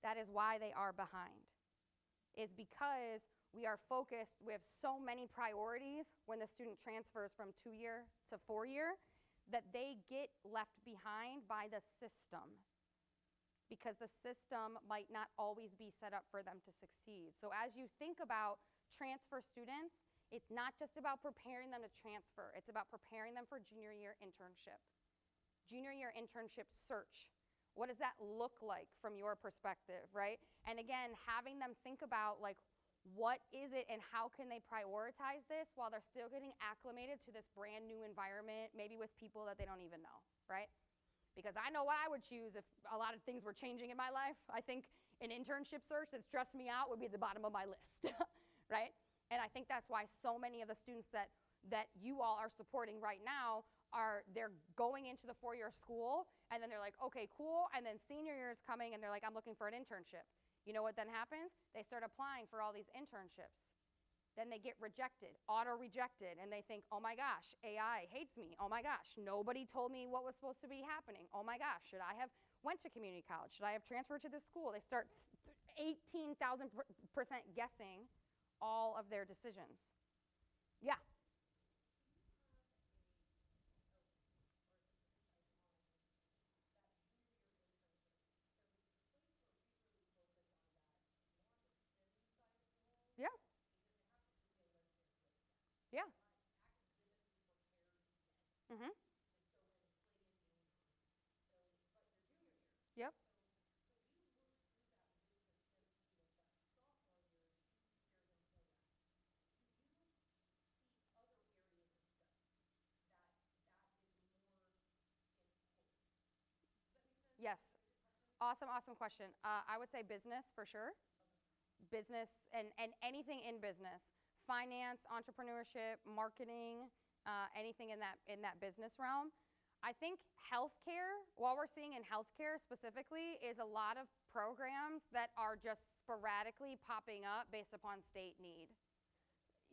that is why they are behind. Is because we are focused, we have so many priorities when the student transfers from 2-year to 4-year that they get left behind by the system because the system might not always be set up for them to succeed. So as you think about transfer students, it's not just about preparing them to transfer, it's about preparing them for junior year internship. Junior year internship search. What does that look like from your perspective, right? And again, having them think about like, what is it and how can they prioritize this while they're still getting acclimated to this brand new environment, maybe with people that they don't even know, right? Because I know what I would choose if a lot of things were changing in my life. I think an internship search that stressed me out would be at the bottom of my list, right? And I think that's why so many of the students that you all are supporting right now they're going into the 4-year school and then they're like, okay, cool. And then senior year is coming and they're like, I'm looking for an internship. You know what then happens? They start applying for all these internships. Then they get rejected, auto-rejected, and they think, oh my gosh, AI hates me. Oh my gosh, nobody told me what was supposed to be happening. Oh my gosh, should I have went to community college? Should I have transferred to this school? They start 18,000% guessing all of their decisions. Yeah. Yeah. Yeah. Mm-hmm. Yep. Yes. Awesome question. I would say business for sure. Business and anything in business. Finance, entrepreneurship, marketing, anything in that business realm. I think healthcare, what we're seeing in healthcare specifically is a lot of programs that are just sporadically popping up based upon state need.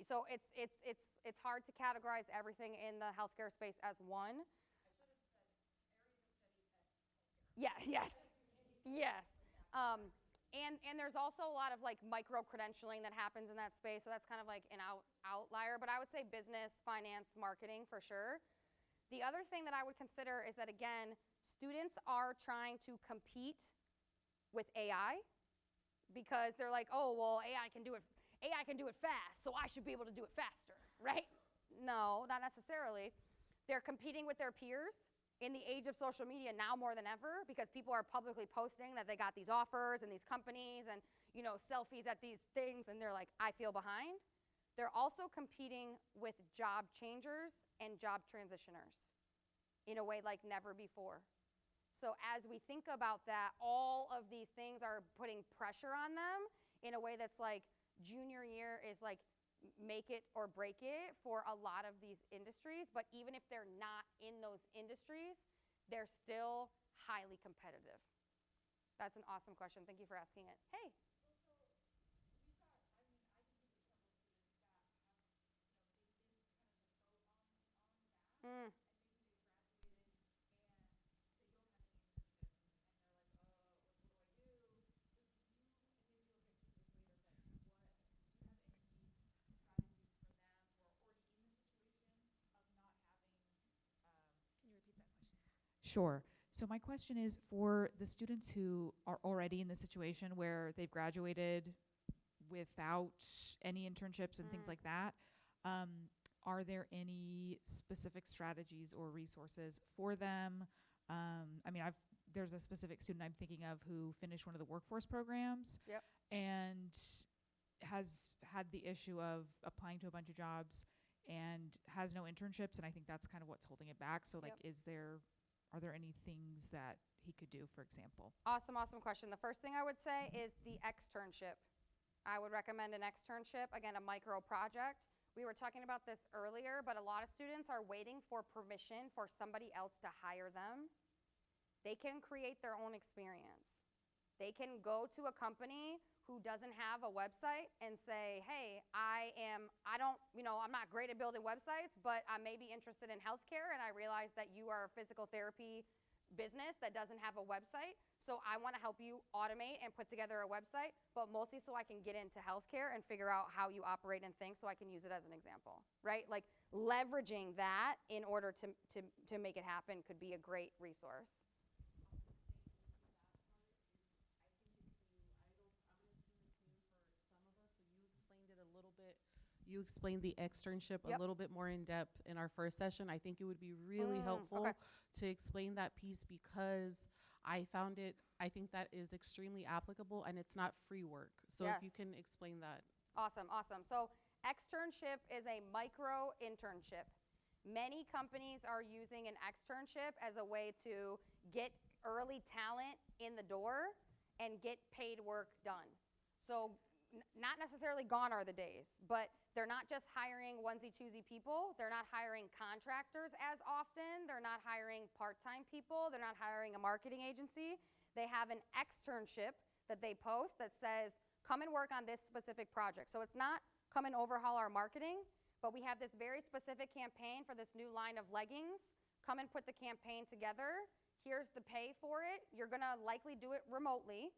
So it's hard to categorize everything in the healthcare space as one. Yeah, yes, yes. And there's also a lot of like micro-credentialing that happens in that space, so that's kind of like an outlier, but I would say business, finance, marketing for sure. The other thing that I would consider is that, again, Students are trying to compete with AI because they're like, oh, well, AI can do it fast, so I should be able to do it faster, right? No, not necessarily. They're competing with their peers in the age of social media now more than ever because people are publicly posting that they got these offers and these companies and, you know, selfies at these things, and they're like, I feel behind. They're also competing with job changers and job transitioners in a way like never before. So as we think about that, all of these things are putting pressure on them in a way that's like junior year is like make it or break it for a lot of these industries. But even if they're not in those industries, they're still highly competitive. That's an awesome question. Thank you for asking it. Hey. Mm. Sure. So my question is for the students who are already in the situation where they've graduated without any internships and things like that, are there any specific strategies or resources for them? I mean, there's a specific student I'm thinking of who finished one of the workforce programs Yep. and has had the issue of applying to a bunch of jobs and has no internships, and I think that's kind of what's holding it back. So, like, are there any things that he could do, for example? Awesome question. The first thing I would say is the externship. I would recommend an externship, again, a micro project. We were talking about this earlier, but a lot of students are waiting for permission for somebody else to hire them. They can create their own experience. They can go to a company who doesn't have a website and say, hey, I'm not great at building websites, but I may be interested in healthcare, and I realize that you are a physical therapy business that doesn't have a website, so I want to help you automate and put together a website, but mostly so I can get into healthcare and figure out how you operate and think so I can use it as an example, right? Like leveraging that in order to make it happen could be a great resource. You explained the externship a little bit more in depth in our first session. I think it would be really helpful to explain that piece because I think that is extremely applicable and it's not free work. So if you can explain that. Awesome. So externship is a micro internship. Many companies are using an externship as a way to get early talent in the door and get paid work done. So not necessarily gone are the days, but they're not just hiring onesie-twosie people. They're not hiring contractors as often. They're not hiring part-time people. They're not hiring a marketing agency. They have an externship that they post that says, come and work on this specific project. So it's not come and overhaul our marketing, but we have this very specific campaign for this new line of leggings. Come and put the campaign together. Here's the pay for it. You're gonna likely do it remotely.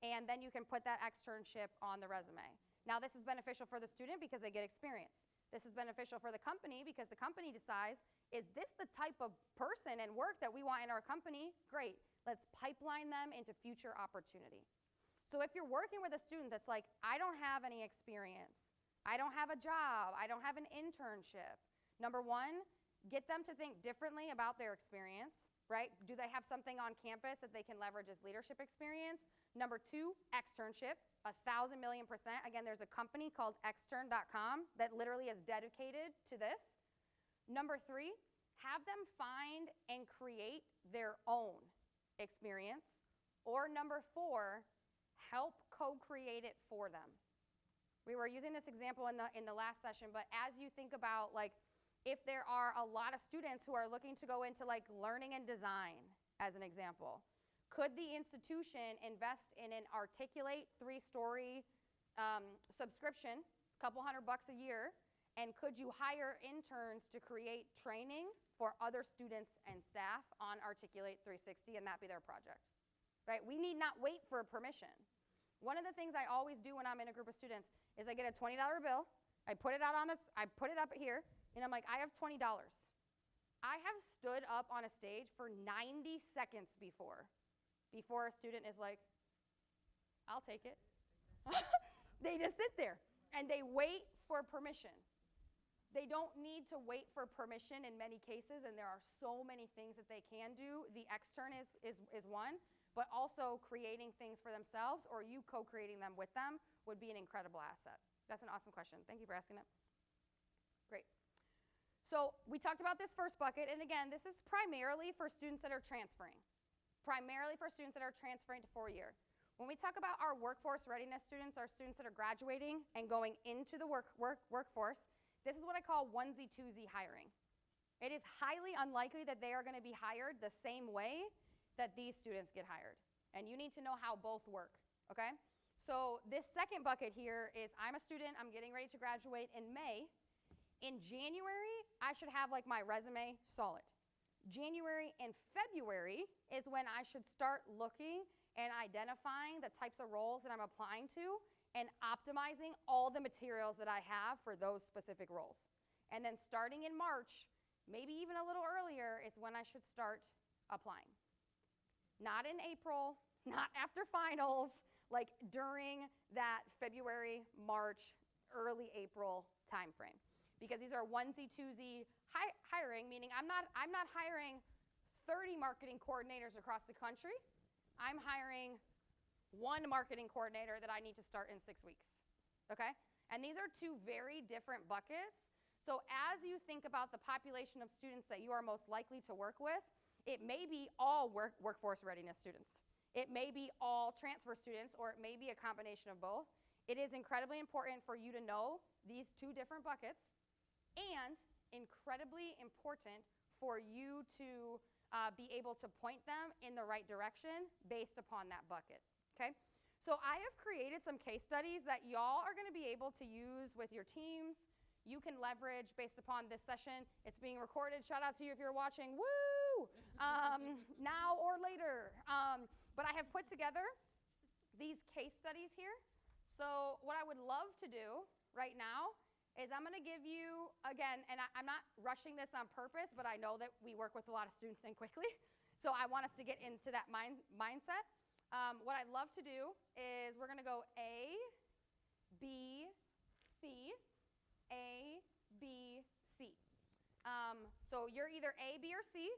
And then you can put that externship on the resume. Now, this is beneficial for the student because they get experience. This is beneficial for the company because the company decides, is this the type of person and work that we want in our company? Great, let's pipeline them into future opportunity. So if you're working with a student that's like, I don't have any experience, I don't have a job, I don't have an internship, number one, get them to think differently about their experience. Right? Do they have something on campus that they can leverage as leadership experience? Number two, externship, 1,000,000,000%. Again, there's a company called extern.com that literally is dedicated to this. Number three, have them find and create their own experience. Or number four, help co-create it for them. We were using this example in the last session, but as you think about like, if there are a lot of students who are looking to go into like learning and design, as an example, could the institution invest in an Articulate 3-story subscription, a couple $100 a year, and could you hire interns to create training for other students and staff on Articulate 360 and that be their project, right? We need not wait for permission. One of the things I always do when I'm in a group of students is I get a $20 bill, I put it out on this, I put it up here, and I'm like, I have $20. I have stood up on a stage for 90 seconds before a student is like, I'll take it. They just sit there and they wait for permission. They don't need to wait for permission in many cases, and there are so many things that they can do. The extern is one, but also creating things for themselves or you co-creating them with them would be an incredible asset. That's an awesome question. Thank you for asking it. Great. So we talked about this first bucket, and again, this is primarily for students that are transferring. Primarily for students that are transferring to 4-year. When we talk about our workforce readiness students, our students that are graduating and going into the workforce, this is what I call onesie-twosie hiring. It is highly unlikely that they are going to be hired the same way that these students get hired. And you need to know how both work, okay? So this second bucket here is I'm a student, I'm getting ready to graduate in May. In January, I should have like my resume solid. January and February is when I should start looking and identifying the types of roles that I'm applying to and optimizing all the materials that I have for those specific roles. And then starting in March, maybe even a little earlier, is when I should start applying. Not in April, not after finals, like during that February, March, early April timeframe. Because these are onesie-twosie hiring, meaning I'm not hiring 30 marketing coordinators across the country. I'm hiring one marketing coordinator that I need to start in 6 weeks, okay? And these are two very different buckets. So as you think about the population of students that you are most likely to work with, it may be all workforce readiness students. It may be all transfer students, or it may be a combination of both. It is incredibly important for you to know these two different buckets, and incredibly important for you to be able to point them in the right direction based upon that bucket, okay? So I have created some case studies that y'all are gonna be able to use with your teams. You can leverage based upon this session. It's being recorded. Shout out to you if you're watching, woo! Now or later. But I have put together these case studies here. So what I would love to do right now is I'm gonna give you, again, and I'm not rushing this on purpose, but I know that we work with a lot of students and quickly, so I want us to get into that mindset. What I'd love to do is we're gonna go A, B, C, A, B, C. So you're either A, B, or C,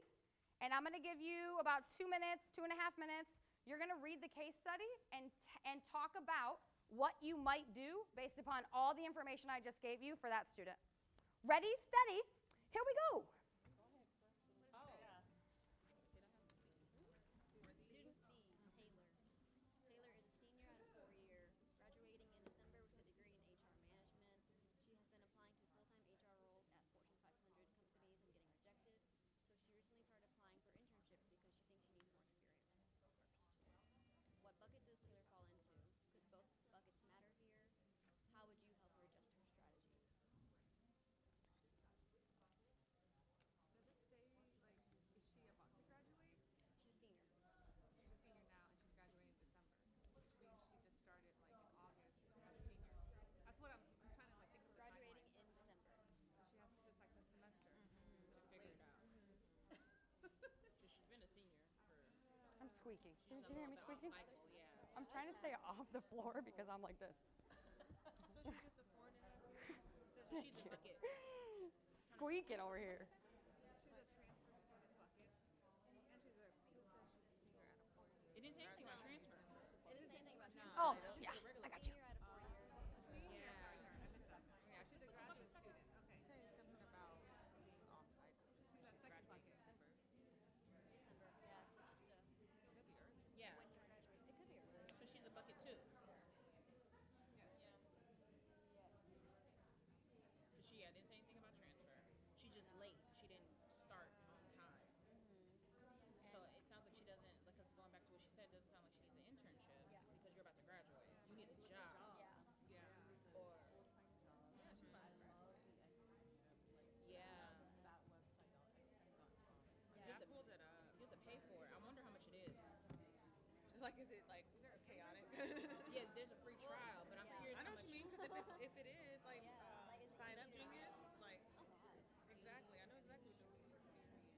and I'm gonna give you about 2 minutes, 2.5 minutes. You're gonna read the case study and talk about what you might do based upon all the information I just gave you for that student. Ready, steady, here we go. I'm squeaking. Can you hear me squeaking? I'm trying to stay off the floor because I'm like this. So she's just a foreigner. So she's a bucket. Squeaking over here. She's a transfer student bucket. And she's a senior at a 4-year. It didn't say anything about transfer. It didn't say anything about transfer. Oh, yeah, I got you. Yeah. Sorry, I missed that. Yeah, she's a graduate student. Okay. Say something about being off-cycle. She's a second bucket. Yeah. It could be early. So she's a bucket too. She didn't say anything about transfer. She's just late. She didn't start on time. So it sounds like she doesn't, because going back to what she said, it doesn't sound like she needs an internship because you're about to graduate. You need a job. Yeah. Or you have to pull that up. You have to pay for it. I wonder how much it is. Like, is it like chaotic? Yeah, there's a free trial, but I'm curious. I know how what you much. mean, because if it is, like, sign up genius, like, exactly. I know exactly what you mean.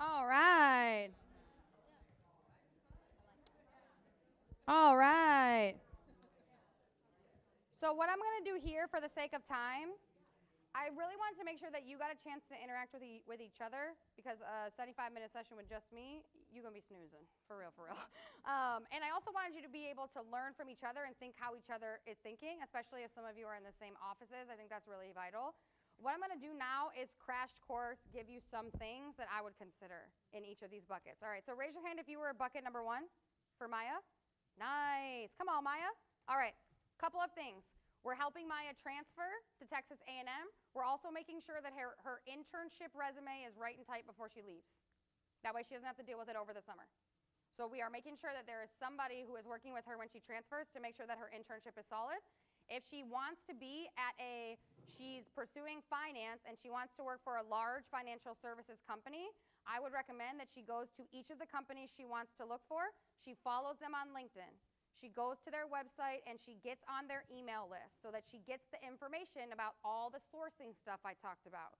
All right. All right. So what I'm going to do here for the sake of time, I really wanted to make sure that you got a chance to interact with each other, because a 75-minute session with just me, you're going to be snoozing, for real, for real. And I also wanted you to be able to learn from each other and think how each other is thinking, especially if some of you are in the same offices. I think that's really vital. What I'm going to do now is crash course, give you some things that I would consider in each of these buckets. All right, so raise your hand if you were bucket number 1 for Maya. Nice. Come on, Maya. All right, couple of things. We're helping Maya transfer to Texas A&M. We're also making sure that her internship resume is right and tight before she leaves. That way she doesn't have to deal with it over the summer. So we are making sure that there is somebody who is working with her when she transfers to make sure that her internship is solid. If she wants to be at she's pursuing finance and she wants to work for a large financial services company, I would recommend that she goes to each of the companies she wants to look for. She follows them on LinkedIn. She goes to their website and she gets on their email list so that she gets the information about all the sourcing stuff I talked about,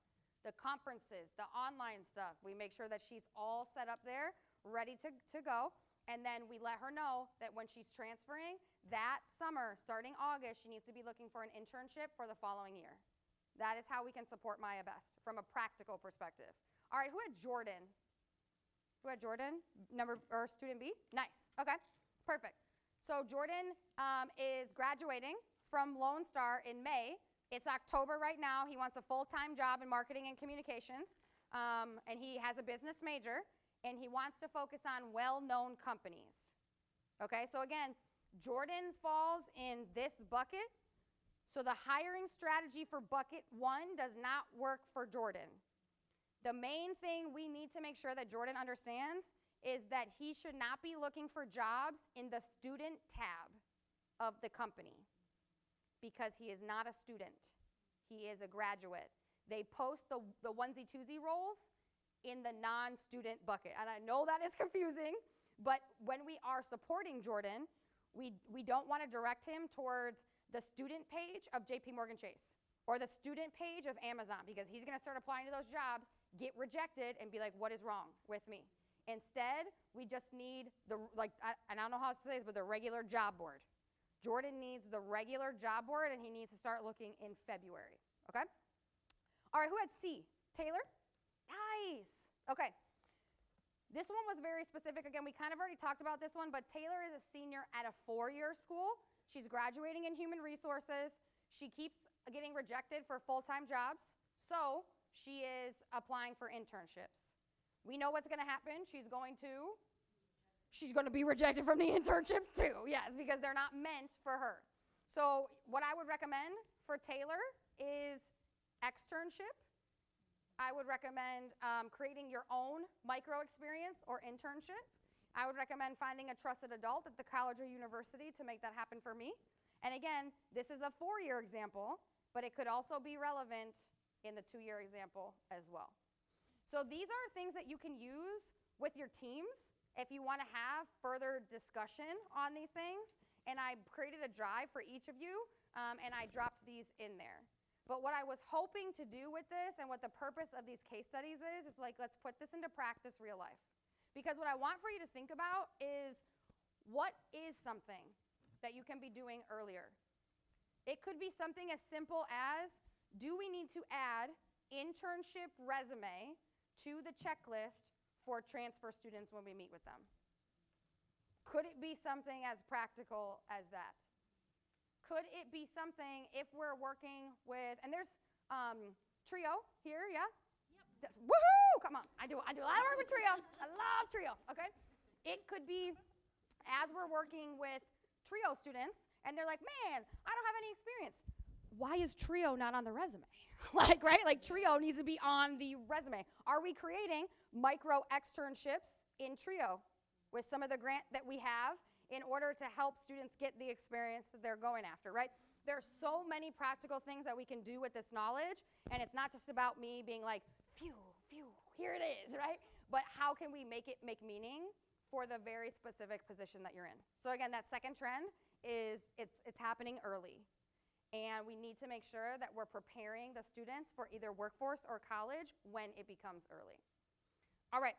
the conferences, the online stuff. We make sure that she's all set up there, ready to go. And then we let her know that when she's transferring that summer, starting August, she needs to be looking for an internship for the following year. That is how we can support Maya best from a practical perspective. All right, who had Jordan? Who had Jordan? Student B? Nice. Okay, perfect. So Jordan is graduating from Lone Star in May. It's October right now. He wants a full-time job in marketing and communications, and he has a business major, and he wants to focus on well-known companies. Okay, so again, Jordan falls in this bucket. So the hiring strategy for bucket 1 does not work for Jordan. The main thing we need to make sure that Jordan understands is that he should not be looking for jobs in the student tab of the company, because he is not a student. He is a graduate. They post the onesie-twosie roles in the non-student bucket. And I know that is confusing, but when we are supporting Jordan, we don't want to direct him towards the student page of JP Morgan Chase or the student page of Amazon, because he's going to start applying to those jobs, get rejected, and be like, what is wrong with me? Instead, we just need and I don't know how to say this, but the regular job board. Jordan needs the regular job board, and he needs to start looking in February, okay? All right, who had C? Taylor? Nice. Okay. This one was very specific. Again, we kind of already talked about this one, but Taylor is a senior at a 4-year school. She's graduating in human resources. She keeps getting rejected for full-time jobs, so she is applying for internships. We know what's going to happen. She's going to be rejected from the internships too, yes, because they're not meant for her. So what I would recommend for Taylor is externship. I would recommend creating your own micro experience or internship. I would recommend finding a trusted adult at the college or university to make that happen for me. And again, this is a 4-year example, but it could also be relevant in the 2-year example as well. So these are things that you can use with your teams if you want to have further discussion on these things. And I created a drive for each of you, and I dropped these in there. But what I was hoping to do with this and what the purpose of these case studies is like, let's put this into practice real life. Because what I want for you to think about is, what is something that you can be doing earlier? It could be something as simple as, do we need to add internship resume to the checklist for transfer students when we meet with them? Could it be something as practical as that? Could it be something if we're working with, and there's Trio here, yeah? Yep. Woohoo! Come on, I do a lot of work with Trio. I love Trio, okay? It could be as we're working with Trio students, and they're like, man, I don't have any experience. Why is Trio not on the resume? Right? Trio needs to be on the resume. Are we creating micro externships in Trio with some of the grant that we have in order to help students get the experience that they're going after, right? There are so many practical things that we can do with this knowledge, and it's not just about me being like, phew, here it is, right? But how can we make it make meaning for the very specific position that you're in? So again, that second trend is it's happening early. And we need to make sure that we're preparing the students for either workforce or college when it becomes early. All right,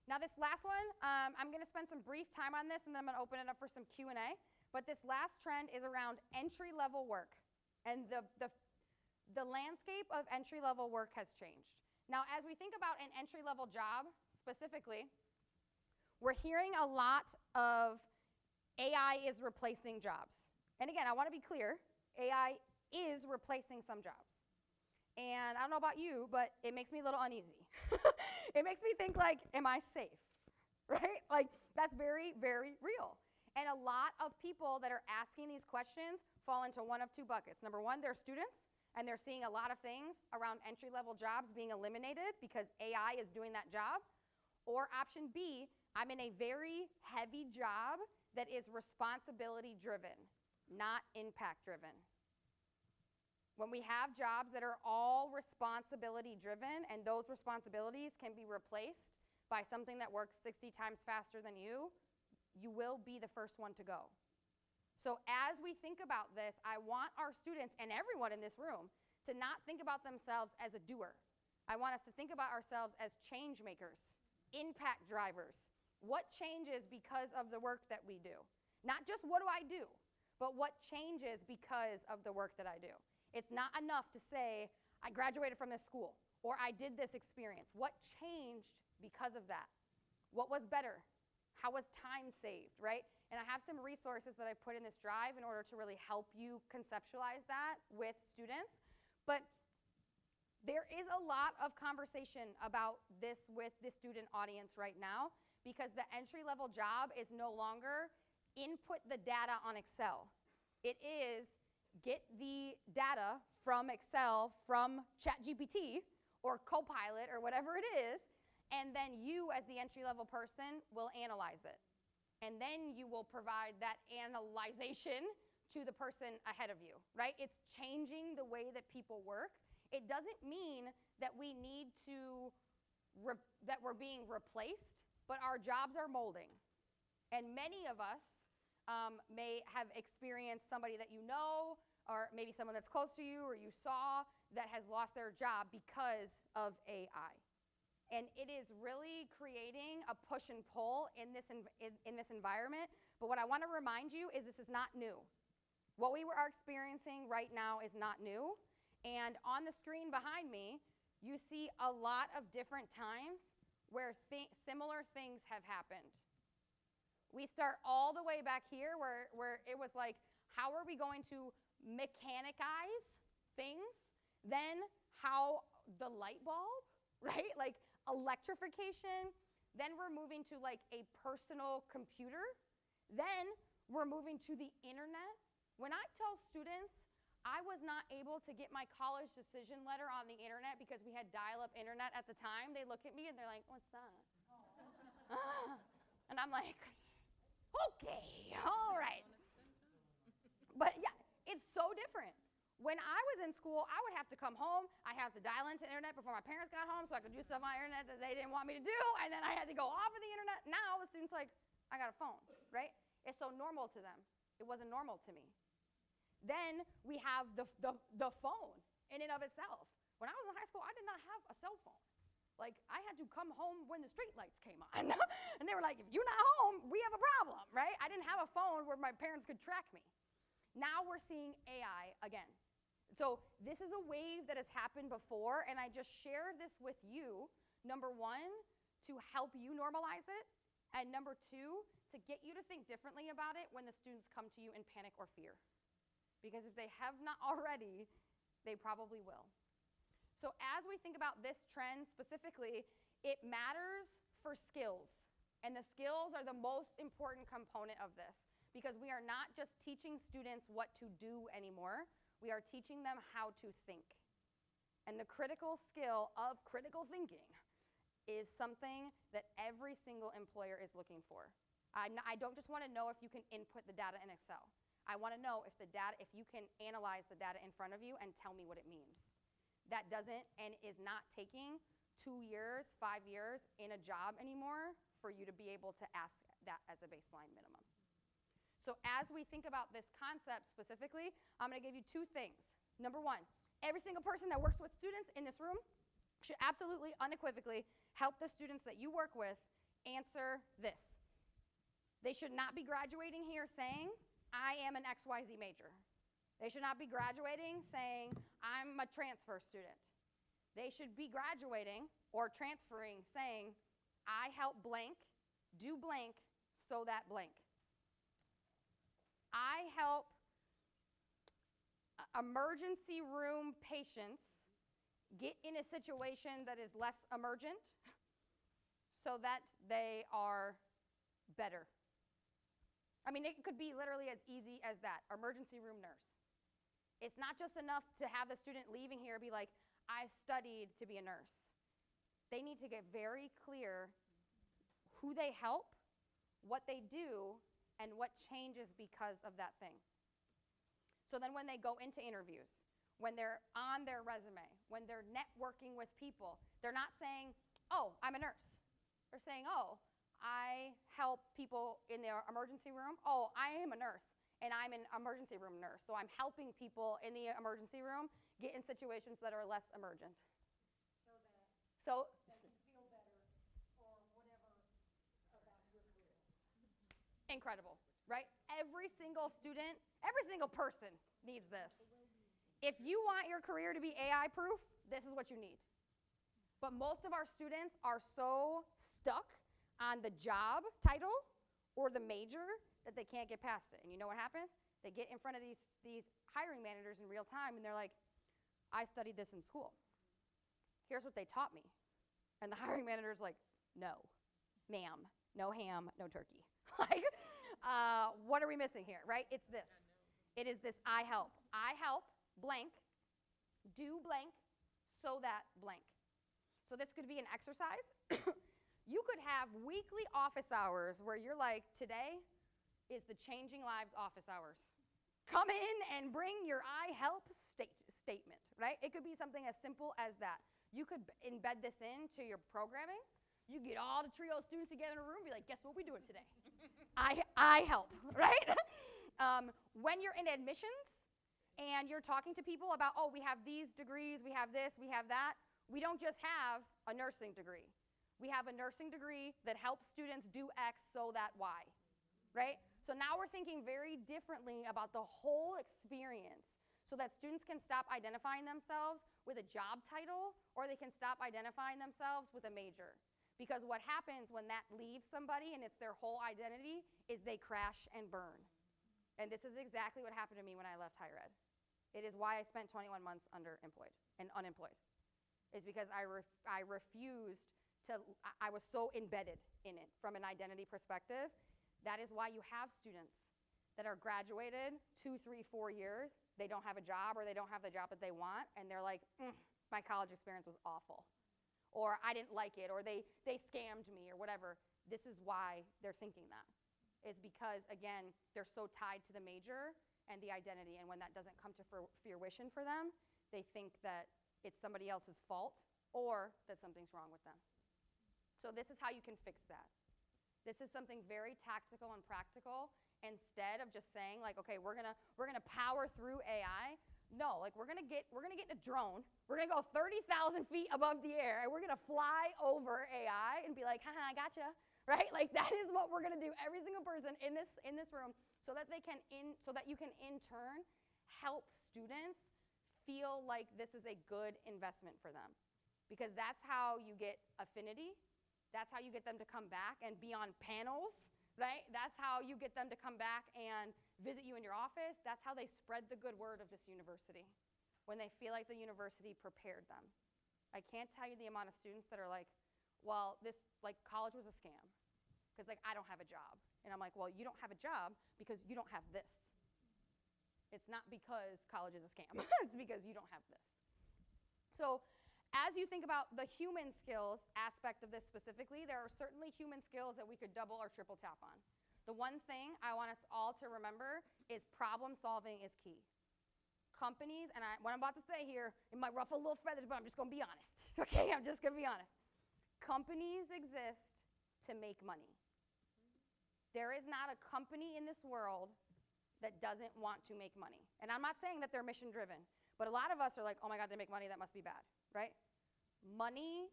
Now this last one, I'm going to spend some brief time on this, and then I'm going to open it up for some Q&A. But this last trend is around entry-level work. And the landscape of entry-level work has changed. Now, as we think about an entry-level job specifically, we're hearing a lot of AI is replacing jobs. And again, I want to be clear, AI is replacing some jobs. And I don't know about you, but it makes me a little uneasy. It makes me think like, am I safe, right? Like, that's very, very real. And a lot of people that are asking these questions fall into one of two buckets. Number one, they're students, and they're seeing a lot of things around entry-level jobs being eliminated because AI is doing that job. Or option B, I'm in a very heavy job that is responsibility-driven, not impact-driven. When we have jobs that are all responsibility-driven and those responsibilities can be replaced by something that works 60 times faster than you, you will be the first one to go. So as we think about this, I want our students and everyone in this room to not think about themselves as a doer. I want us to think about ourselves as change makers, impact drivers. What changes because of the work that we do? Not just what do I do, but what changes because of the work that I do. It's not enough to say, I graduated from this school, or I did this experience. What changed because of that? What was better? How was time saved, right? And I have some resources that I put in this drive in order to really help you conceptualize that with students. But there is a lot of conversation about this with the student audience right now because the entry-level job is no longer input the data on Excel. It is get the data from Excel, from ChatGPT or Copilot or whatever it is, and then you as the entry-level person will analyze it. And then you will provide that analyzation to the person ahead of you, right? It's changing the way that people work. It doesn't mean that we need to, that we're being replaced, but our jobs are molding. And many of us may have experienced somebody that you know, or maybe someone that's close to you or you saw that has lost their job because of AI. And it is really creating a push and pull in this environment. But what I want to remind you is this is not new. What we are experiencing right now is not new. And on the screen behind me, you see a lot of different times where similar things have happened. We start all the way back here where it was like, how are we going to mechanicize things? Then how the light bulb, right? Like electrification. Then we're moving to like a personal computer. Then we're moving to the internet. When I tell students I was not able to get my college decision letter on the internet because we had dial-up internet at the time, they look at me and they're like, what's that? And I'm like, okay, all right. But yeah, it's so different. When I was in school, I would have to come home. I have to dial into internet before my parents got home so I could do stuff on the internet that they didn't want me to do, and then I had to go off of the internet. Now the student's like, I got a phone, right? It's so normal to them. It wasn't normal to me. Then we have the phone in and of itself. When I was in high school, I did not have a cell phone. Like, I had to come home when the street lights came on. And they were like, if you're not home, we have a problem, right? I didn't have a phone where my parents could track me. Now we're seeing AI again. So this is a wave that has happened before, and I just share this with you, number one, to help you normalize it, and number two, to get you to think differently about it when the students come to you in panic or fear. Because if they have not already, they probably will. So as we think about this trend specifically, it matters for skills. And the skills are the most important component of this because we are not just teaching students what to do anymore, we are teaching them how to think. And the critical skill of critical thinking is something that every single employer is looking for. I don't just want to know if you can input the data in Excel. I want to know if you can analyze the data in front of you and tell me what it means. That doesn't and is not taking 2 years, 5 years in a job anymore for you to be able to ask that as a baseline minimum. So as we think about this concept specifically, I'm going to give you two things. Number one, every single person that works with students in this room should absolutely, unequivocally help the students that you work with answer this. They should not be graduating here saying, I am an XYZ major. They should not be graduating saying, I'm a transfer student. They should be graduating or transferring saying, I help blank, do blank, so that blank. I help emergency room patients get in a situation that is less emergent so that they are better. I mean, it could be literally as easy as that, emergency room nurse. It's not just enough to have the student leaving here be like, I studied to be a nurse. They need to get very clear who they help, what they do, and what changes because of that thing. So then when they go into interviews, when they're on their resume, when they're networking with people, they're not saying, oh, I'm a nurse. They're saying, oh, I help people in their emergency room. Oh, I am a nurse, and I'm an emergency room nurse. So I'm helping people in the emergency room get in situations that are less emergent. So that you feel better or whatever about your career. Incredible, right? Every single student, every single person needs this. If you want your career to be AI proof, this is what you need. But most of our students are so stuck on the job title or the major that they can't get past it. And you know what happens? They get in front of these hiring managers in real time and they're like, I studied this in school. Here's what they taught me. And the hiring manager's like, no, ma'am, no ham, no turkey. Like, what are we missing here, right? It's this. It is this I help. I help blank, do blank, so that blank. So this could be an exercise. You could have weekly office hours where you're like, today is the Changing Lives office hours. Come in and bring your I help statement, right? It could be something as simple as that. You could embed this into your programming. You get all the trio of students together in a room and be like, guess what we're doing today? I help, right? When you're in admissions and you're talking to people about, oh, we have these degrees, we have this, we have that, we don't just have a nursing degree. We have a nursing degree that helps students do X so that Y, right? So now we're thinking very differently about the whole experience so that students can stop identifying themselves with a job title or they can stop identifying themselves with a major. Because what happens when that leaves somebody and it's their whole identity is they crash and burn. And this is exactly what happened to me when I left higher ed. It is why I spent 21 months underemployed and unemployed. Is because I refused to, I was so embedded in it from an identity perspective. That is why you have students that are graduated 2, 3, 4 years, they don't have a job or they don't have the job that they want, and they're like, my college experience was awful. Or I didn't like it, or they scammed me, or whatever. This is why they're thinking that. It's because, again, they're so tied to the major and the identity, and when that doesn't come to fruition for them, they think that it's somebody else's fault or that something's wrong with them. So this is how you can fix that. This is something very tactical and practical. Instead of just saying like, okay, we're gonna power through AI. No, like we're gonna get in a drone. We're gonna go 30,000 feet above the air, and we're gonna fly over AI and be like, haha, I gotcha, right? Like that is what we're gonna do. Every single person in this room, so that you can in turn help students feel like this is a good investment for them. Because that's how you get affinity. That's how you get them to come back and be on panels, right? That's how you get them to come back and visit you in your office. That's how they spread the good word of this university, when they feel like the university prepared them. I can't tell you the amount of students that are like, well, this, like, college was a scam, because, like, I don't have a job. And I'm like, well, you don't have a job because you don't have this. It's not because college is a scam. It's because you don't have this. So as you think about the human skills aspect of this specifically, there are certainly human skills that we could double or triple tap on. The one thing I want us all to remember is problem solving is key. Companies, and what I'm about to say here, it might ruffle a little feathers, but I'm just gonna be honest, okay? I'm just gonna be honest. Companies exist to make money. There is not a company in this world that doesn't want to make money. And I'm not saying that they're mission driven, but a lot of us are like, oh my God, they make money, that must be bad, right? Money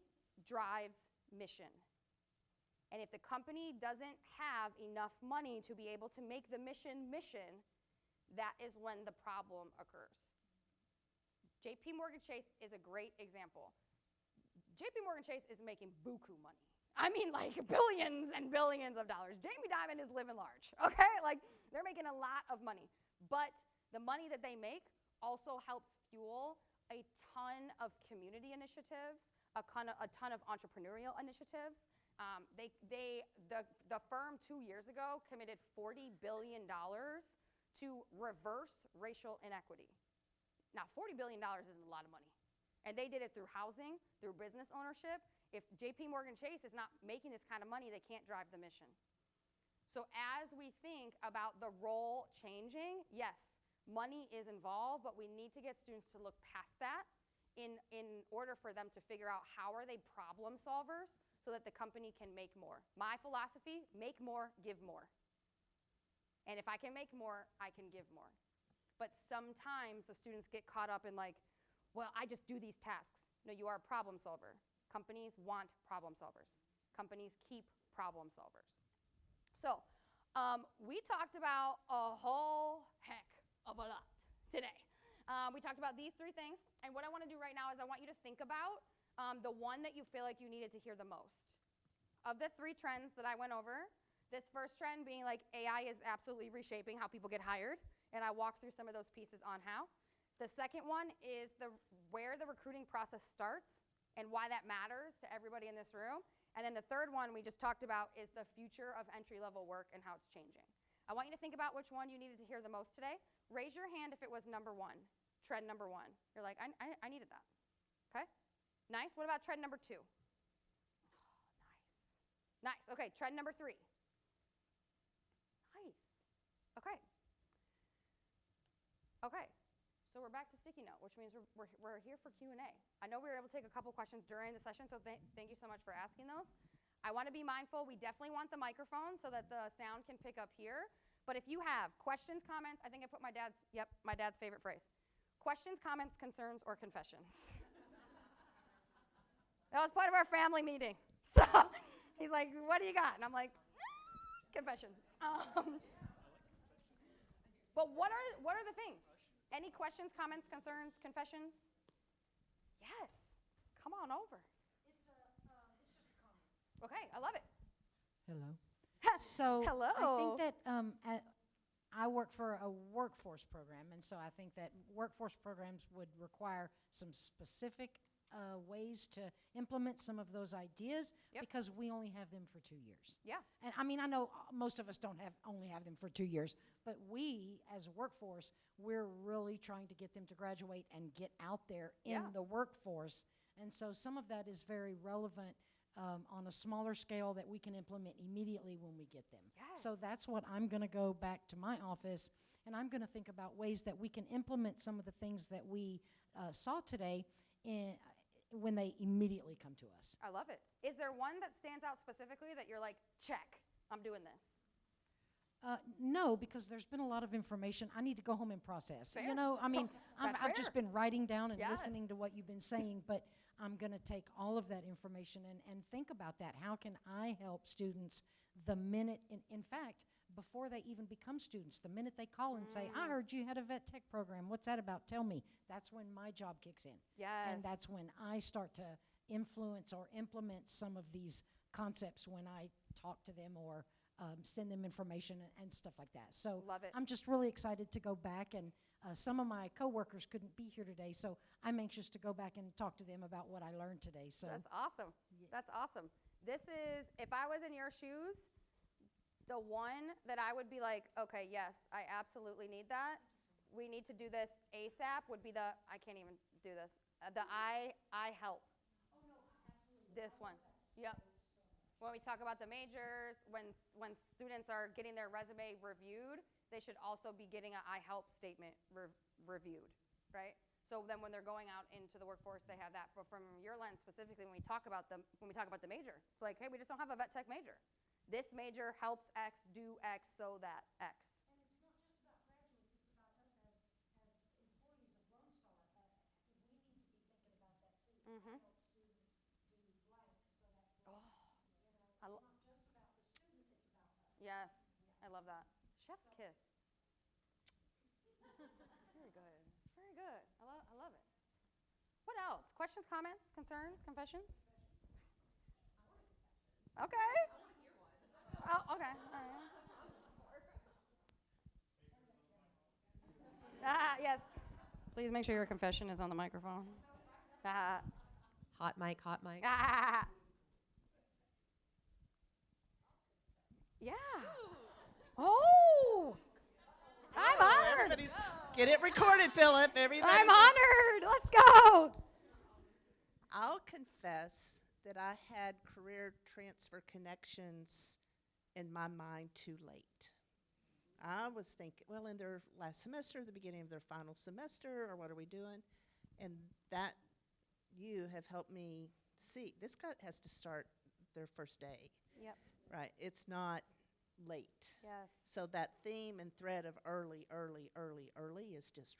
drives mission. And if the company doesn't have enough money to be able to make the mission, that is when the problem occurs. JP Morgan Chase is a great example. JP Morgan Chase is making buku money. I mean, like billions and billions of dollars. Jamie Dimon is living large, okay? Like, they're making a lot of money. But the money that they make also helps fuel a ton of community initiatives, a ton of entrepreneurial initiatives. The firm 2 years ago committed $40 billion to reverse racial inequity. Now, $40 billion isn't a lot of money. And they did it through housing, through business ownership. If JP Morgan Chase is not making this kind of money, they can't drive the mission. So as we think about the role changing, yes, money is involved, but we need to get students to look past that in order for them to figure out how are they problem solvers so that the company can make more. My philosophy, make more, give more. And if I can make more, I can give more. But sometimes the students get caught up in like, well, I just do these tasks. No, you are a problem solver. Companies want problem solvers. Companies keep problem solvers. So we talked about a whole heck of a lot today. We talked about these three things. And what I want to do right now is I want you to think about the one that you feel like you needed to hear the most. Of the three trends that I went over, this first trend being like AI is absolutely reshaping how people get hired. And I walked through some of those pieces on how. The second one is where the recruiting process starts and why that matters to everybody in this room. And then the third one we just talked about is the future of entry-level work and how it's changing. I want you to think about which one you needed to hear the most today. Raise your hand if it was number one, trend number one. You're like, I needed that. Okay? Nice. What about trend number two? Oh, nice. Nice. Okay, trend number three. Nice. Okay. Okay. So we're back to sticky note, which means we're here for Q&A. I know we were able to take a couple questions during the session, so thank you so much for asking those. I want to be mindful. We definitely want the microphone so that the sound can pick up here. But if you have questions, comments, I think I put my dad's favorite phrase. Questions, comments, concerns, or confessions. That was part of our family meeting. So he's like, what do you got? And I'm like, confession. But what are the things? Any questions, comments, concerns, confessions? Yes. Come on over. It's just a comment. Okay, I love it. Hello. So Hello. I think that I work for a workforce program, and so I think that workforce programs would require some specific ways to implement some of those ideas because we only have them for 2 years. Yeah. And I mean, I know most of us don't only have them for 2 years, but we as a workforce, we're really trying to get them to graduate and get out there in the workforce. And so some of that is very relevant on a smaller scale that we can implement immediately when we get them. Yes. So that's what I'm going to go back to my office, and I'm going to think about ways that we can implement some of the things that we saw today when they immediately come to us. I love it. Is there one that stands out specifically that you're like, check, I'm doing this? No, because there's been a lot of information. I need to go home and process. Fair. You know, I mean, I've just fair. been writing down and Yes. listening to what you've been saying, but I'm going to take all of that information and think about that. How can I help students the minute, in fact, before they even become students, the minute they call and say, I heard you had a vet tech program. What's that about? Tell me. That's when my job kicks in. Yes. And that's when I start to influence or implement some of these concepts when I talk to them or send them information and stuff like that. So Love it. I'm just really excited to go back, and some of my coworkers couldn't be here today, so I'm anxious to go back and talk to them about what I learned today. So That's awesome. Yeah. That's awesome. This is, if I was in your shoes, the one that I would be like, okay, yes, I absolutely need that. We need to do this ASAP would be I can't even do this. I help. Oh, no, absolutely. This one. Yep. When we talk about the majors, when students are getting their resume reviewed, they should also be getting an I help statement reviewed, right? So then when they're going out into the workforce, they have that. But from your lens specifically, when we talk about the major, it's like, hey, we just don't have a vet tech major. This major helps X do X so that X. And it's not just about graduates, it's about us as employees of Lone Star. We need to be thinking about that too. Mhm. Help students do blank so that Oh, it's I not lo- just Yes, I love that. Chef's kiss. Very good. It's very good. I love it. What else? Questions, comments, concerns, confessions? Okay. Oh, okay. Yes. Please make sure your confession is on the microphone. Hot mic, hot mic. Yeah. Oh. I'm honored. Everybody's get it recorded, Philip. Everybody. I'm honored. Let's go. I'll confess that I had career transfer connections in my mind too late. I was thinking, well, in their last semester, the beginning of their final semester, or what are we doing? And that you have helped me see this guy has to start their first day. Yep. Right. It's not late. Yes. So that theme and thread of early is just.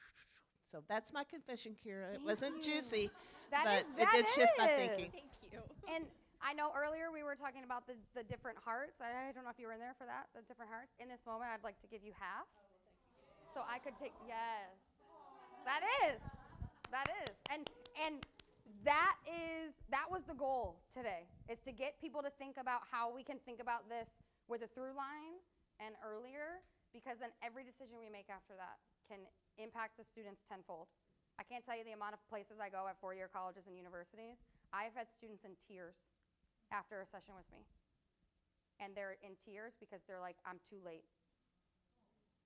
So that's my confession, Kira. It wasn't juicy, but it did shift my thinking. Thank you. And I know earlier we were talking about the different hearts. I don't know if you were in there for that, the different hearts. In this moment, I'd like to give you half. So I could take, yes. That is. And that was the goal today, is to get people to think about how we can think about this with a through line and earlier, because then every decision we make after that can impact the students tenfold. I can't tell you the amount of places I go at four-year colleges and universities. I've had students in tears after a session with me. And they're in tears because they're like, I'm too late.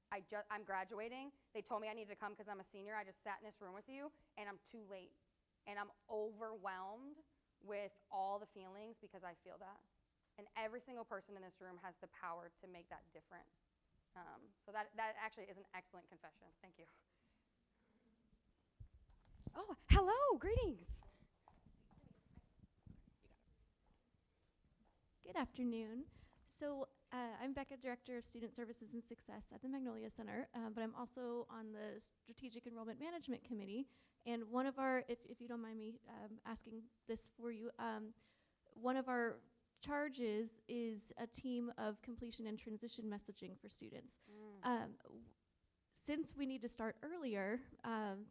I'm graduating. They told me I needed to come because I'm a senior. I just sat in this room with you, and I'm too late. And I'm overwhelmed with all the feelings because I feel that. And every single person in this room has the power to make that different. So that actually is an excellent confession. Thank you. Oh, hello, greetings. Good afternoon. So I'm Becca, Director of Student Services and Success at the Magnolia Center, but I'm also on the Strategic Enrollment Management Committee. And one of our, if you don't mind me asking this for you, one of our charges is a team of completion and transition messaging for students. Since we need to start earlier,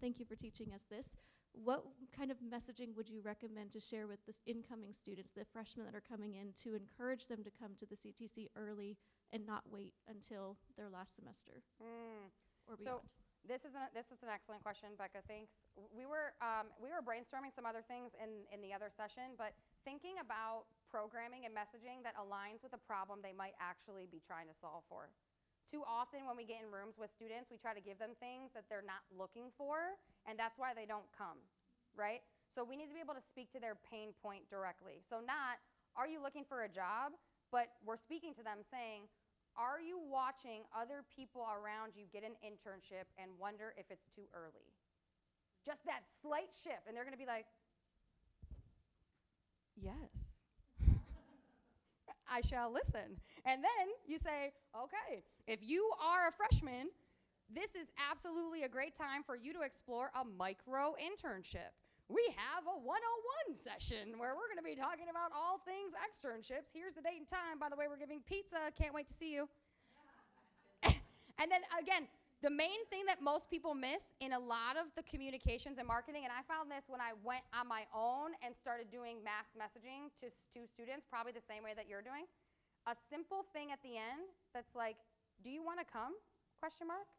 thank you for teaching us this. What kind of messaging would you recommend to share with the incoming students, the freshmen that are coming in, to encourage them to come to the CTC early and not wait until their last semester or beyond? So this is an excellent question, Becca. Thanks. We were brainstorming some other things in the other session, but thinking about programming and messaging that aligns with a problem they might actually be trying to solve for. Too often when we get in rooms with students, we try to give them things that they're not looking for, and that's why they don't come, right? So we need to be able to speak to their pain point directly. So not, are you looking for a job? But we're speaking to them saying, are you watching other people around you get an internship and wonder if it's too early? Just that slight shift, and they're gonna be like, yes. I shall listen. And then you say, okay, if you are a freshman, this is absolutely a great time for you to explore a micro internship. We have a 101 session where we're gonna be talking about all things externships. Here's the date and time. By the way, we're giving pizza. Can't wait to see you. And then again, the main thing that most people miss in a lot of the communications and marketing, and I found this when I went on my own and started doing mass messaging to students, probably the same way that you're doing, a simple thing at the end that's like, do you want to come? Question mark.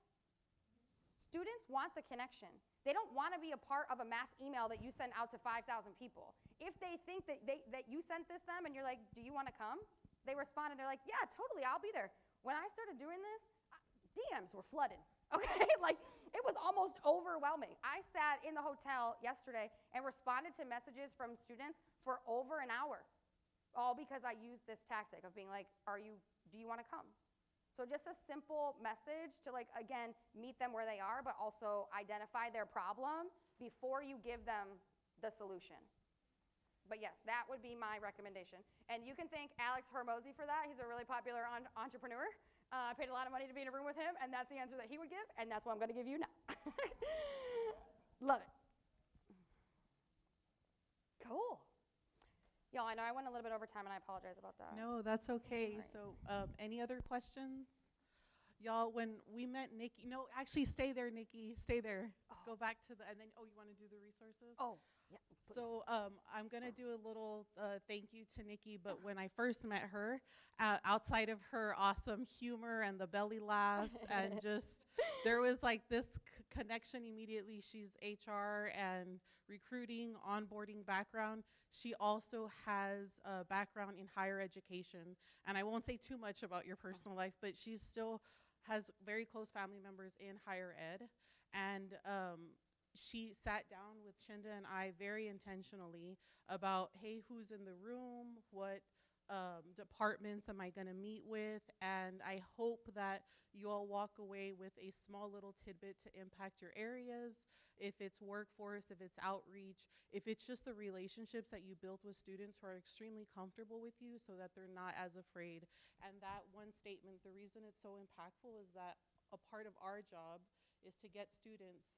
Students want the connection. They don't want to be a part of a mass email that you send out to 5,000 people. If they think that you sent this them and you're like, do you want to come? They respond and they're like, yeah, totally, I'll be there. When I started doing this, DMs were flooded, okay? Like, it was almost overwhelming. I sat in the hotel yesterday and responded to messages from students for over an hour, all because I used this tactic of being like, do you want to come? So just a simple message to, like, again, meet them where they are, but also identify their problem before you give them the solution. But yes, that would be my recommendation. And you can thank Alex Hormozy for that. He's a really popular entrepreneur. I paid a lot of money to be in a room with him, and that's the answer that he would give, and that's what I'm going to give you now. Love it. Cool. Y'all, I know I went a little bit over time, and I apologize about that. No, that's So okay. sorry. So, any other questions? Y'all, when we met Nikki, no, actually stay there, Nikki, stay there. Go back to the, and then, you want to do the resources? Oh, yeah. So I'm going to do a little thank you to Nikki, but when I first met her, outside of her awesome humor and the belly laughs and just, there was like this connection immediately. She's HR and recruiting, onboarding background. She also has a background in higher education. And I won't say too much about your personal life, but she still has very close family members in higher ed. And she sat down with Chinda and I very intentionally about, hey, who's in the room? What departments am I going to meet with? And I hope that you all walk away with a small little tidbit to impact your areas. If it's workforce, if it's outreach, if it's just the relationships that you build with students who are extremely comfortable with you so that they're not as afraid. And that one statement, the reason it's so impactful is that a part of our job is to get students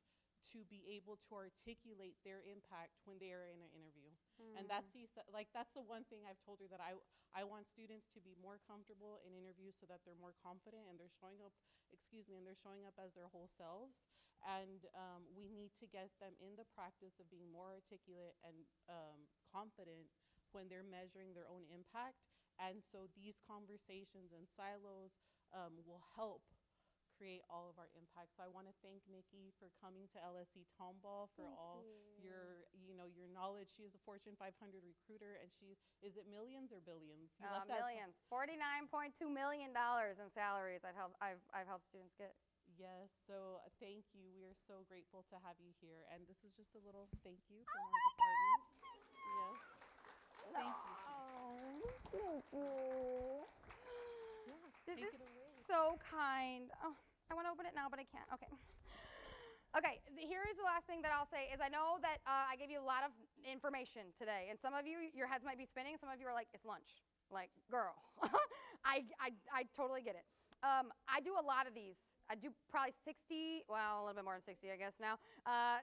to be able to articulate their impact when they are in an interview. And that's the one thing I've told her, that I want students to be more comfortable in interviews so that they're more confident and they're showing up, and they're showing up as their whole selves. And we need to get them in the practice of being more articulate and confident when they're measuring their own impact. And so these conversations and silos will help create all of our impact. So I want to thank Nicki for coming to College-Tomball, for all your, your knowledge. She is a Fortune 500 recruiter, and she, is it millions or billions? You left out Millions. $49.2 million in salaries I've helped students get. Yes, so thank you. We are so grateful to have you here. And this is just a little thank you from our department. Yes. Thank you. Thank you. Yes, This take is it away. so kind. Oh, I want to open it now, but I can't. Okay. Okay, here is the last thing that I'll say is I know that I gave you a lot of information today, and some of you, your heads might be spinning. Some of you are like, it's lunch. Like, girl, I totally get it. I do a lot of these. I do probably 60, well, a little bit more than 60, I guess now,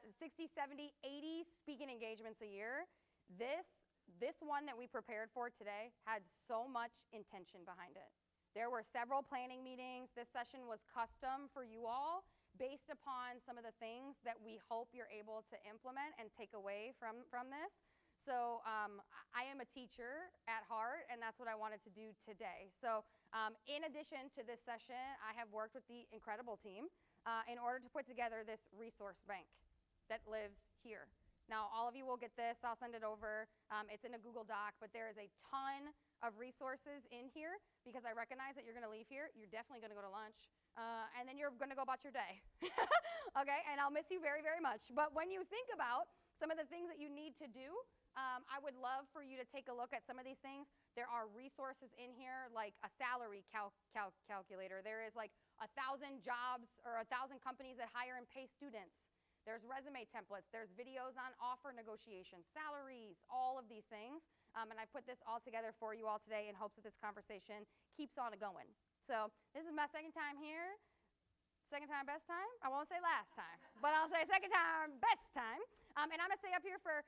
60, 70, 80 speaking engagements a year. This one that we prepared for today had so much intention behind it. There were several planning meetings. This session was custom for you all based upon some of the things that we hope you're able to implement and take away from this. So I am a teacher at heart, and that's what I wanted to do today. So in addition to this session, I have worked with the incredible team in order to put together this resource bank that lives here. Now, all of you will get this. I'll send it over. It's in a Google Doc, but there is a ton of resources in here because I recognize that you're going to leave here. You're definitely going to go to lunch, and then you're going to go about your day. Okay, and I'll miss you very, very much. But when you think about some of the things that you need to do, I would love for you to take a look at some of these things. There are resources in here like a salary calculator. There is like 1,000 jobs or 1,000 companies that hire and pay students. There's resume templates. There's videos on offer negotiations, salaries, all of these things. And I put this all together for you all today in hopes that this conversation keeps on going. So this is my second time here. Second time, best time? I won't say last time, but I'll say second time, best time. And I'm going to stay up here for,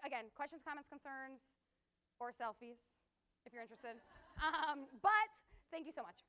again, questions, comments, concerns, or selfies, if you're interested. But thank you so much.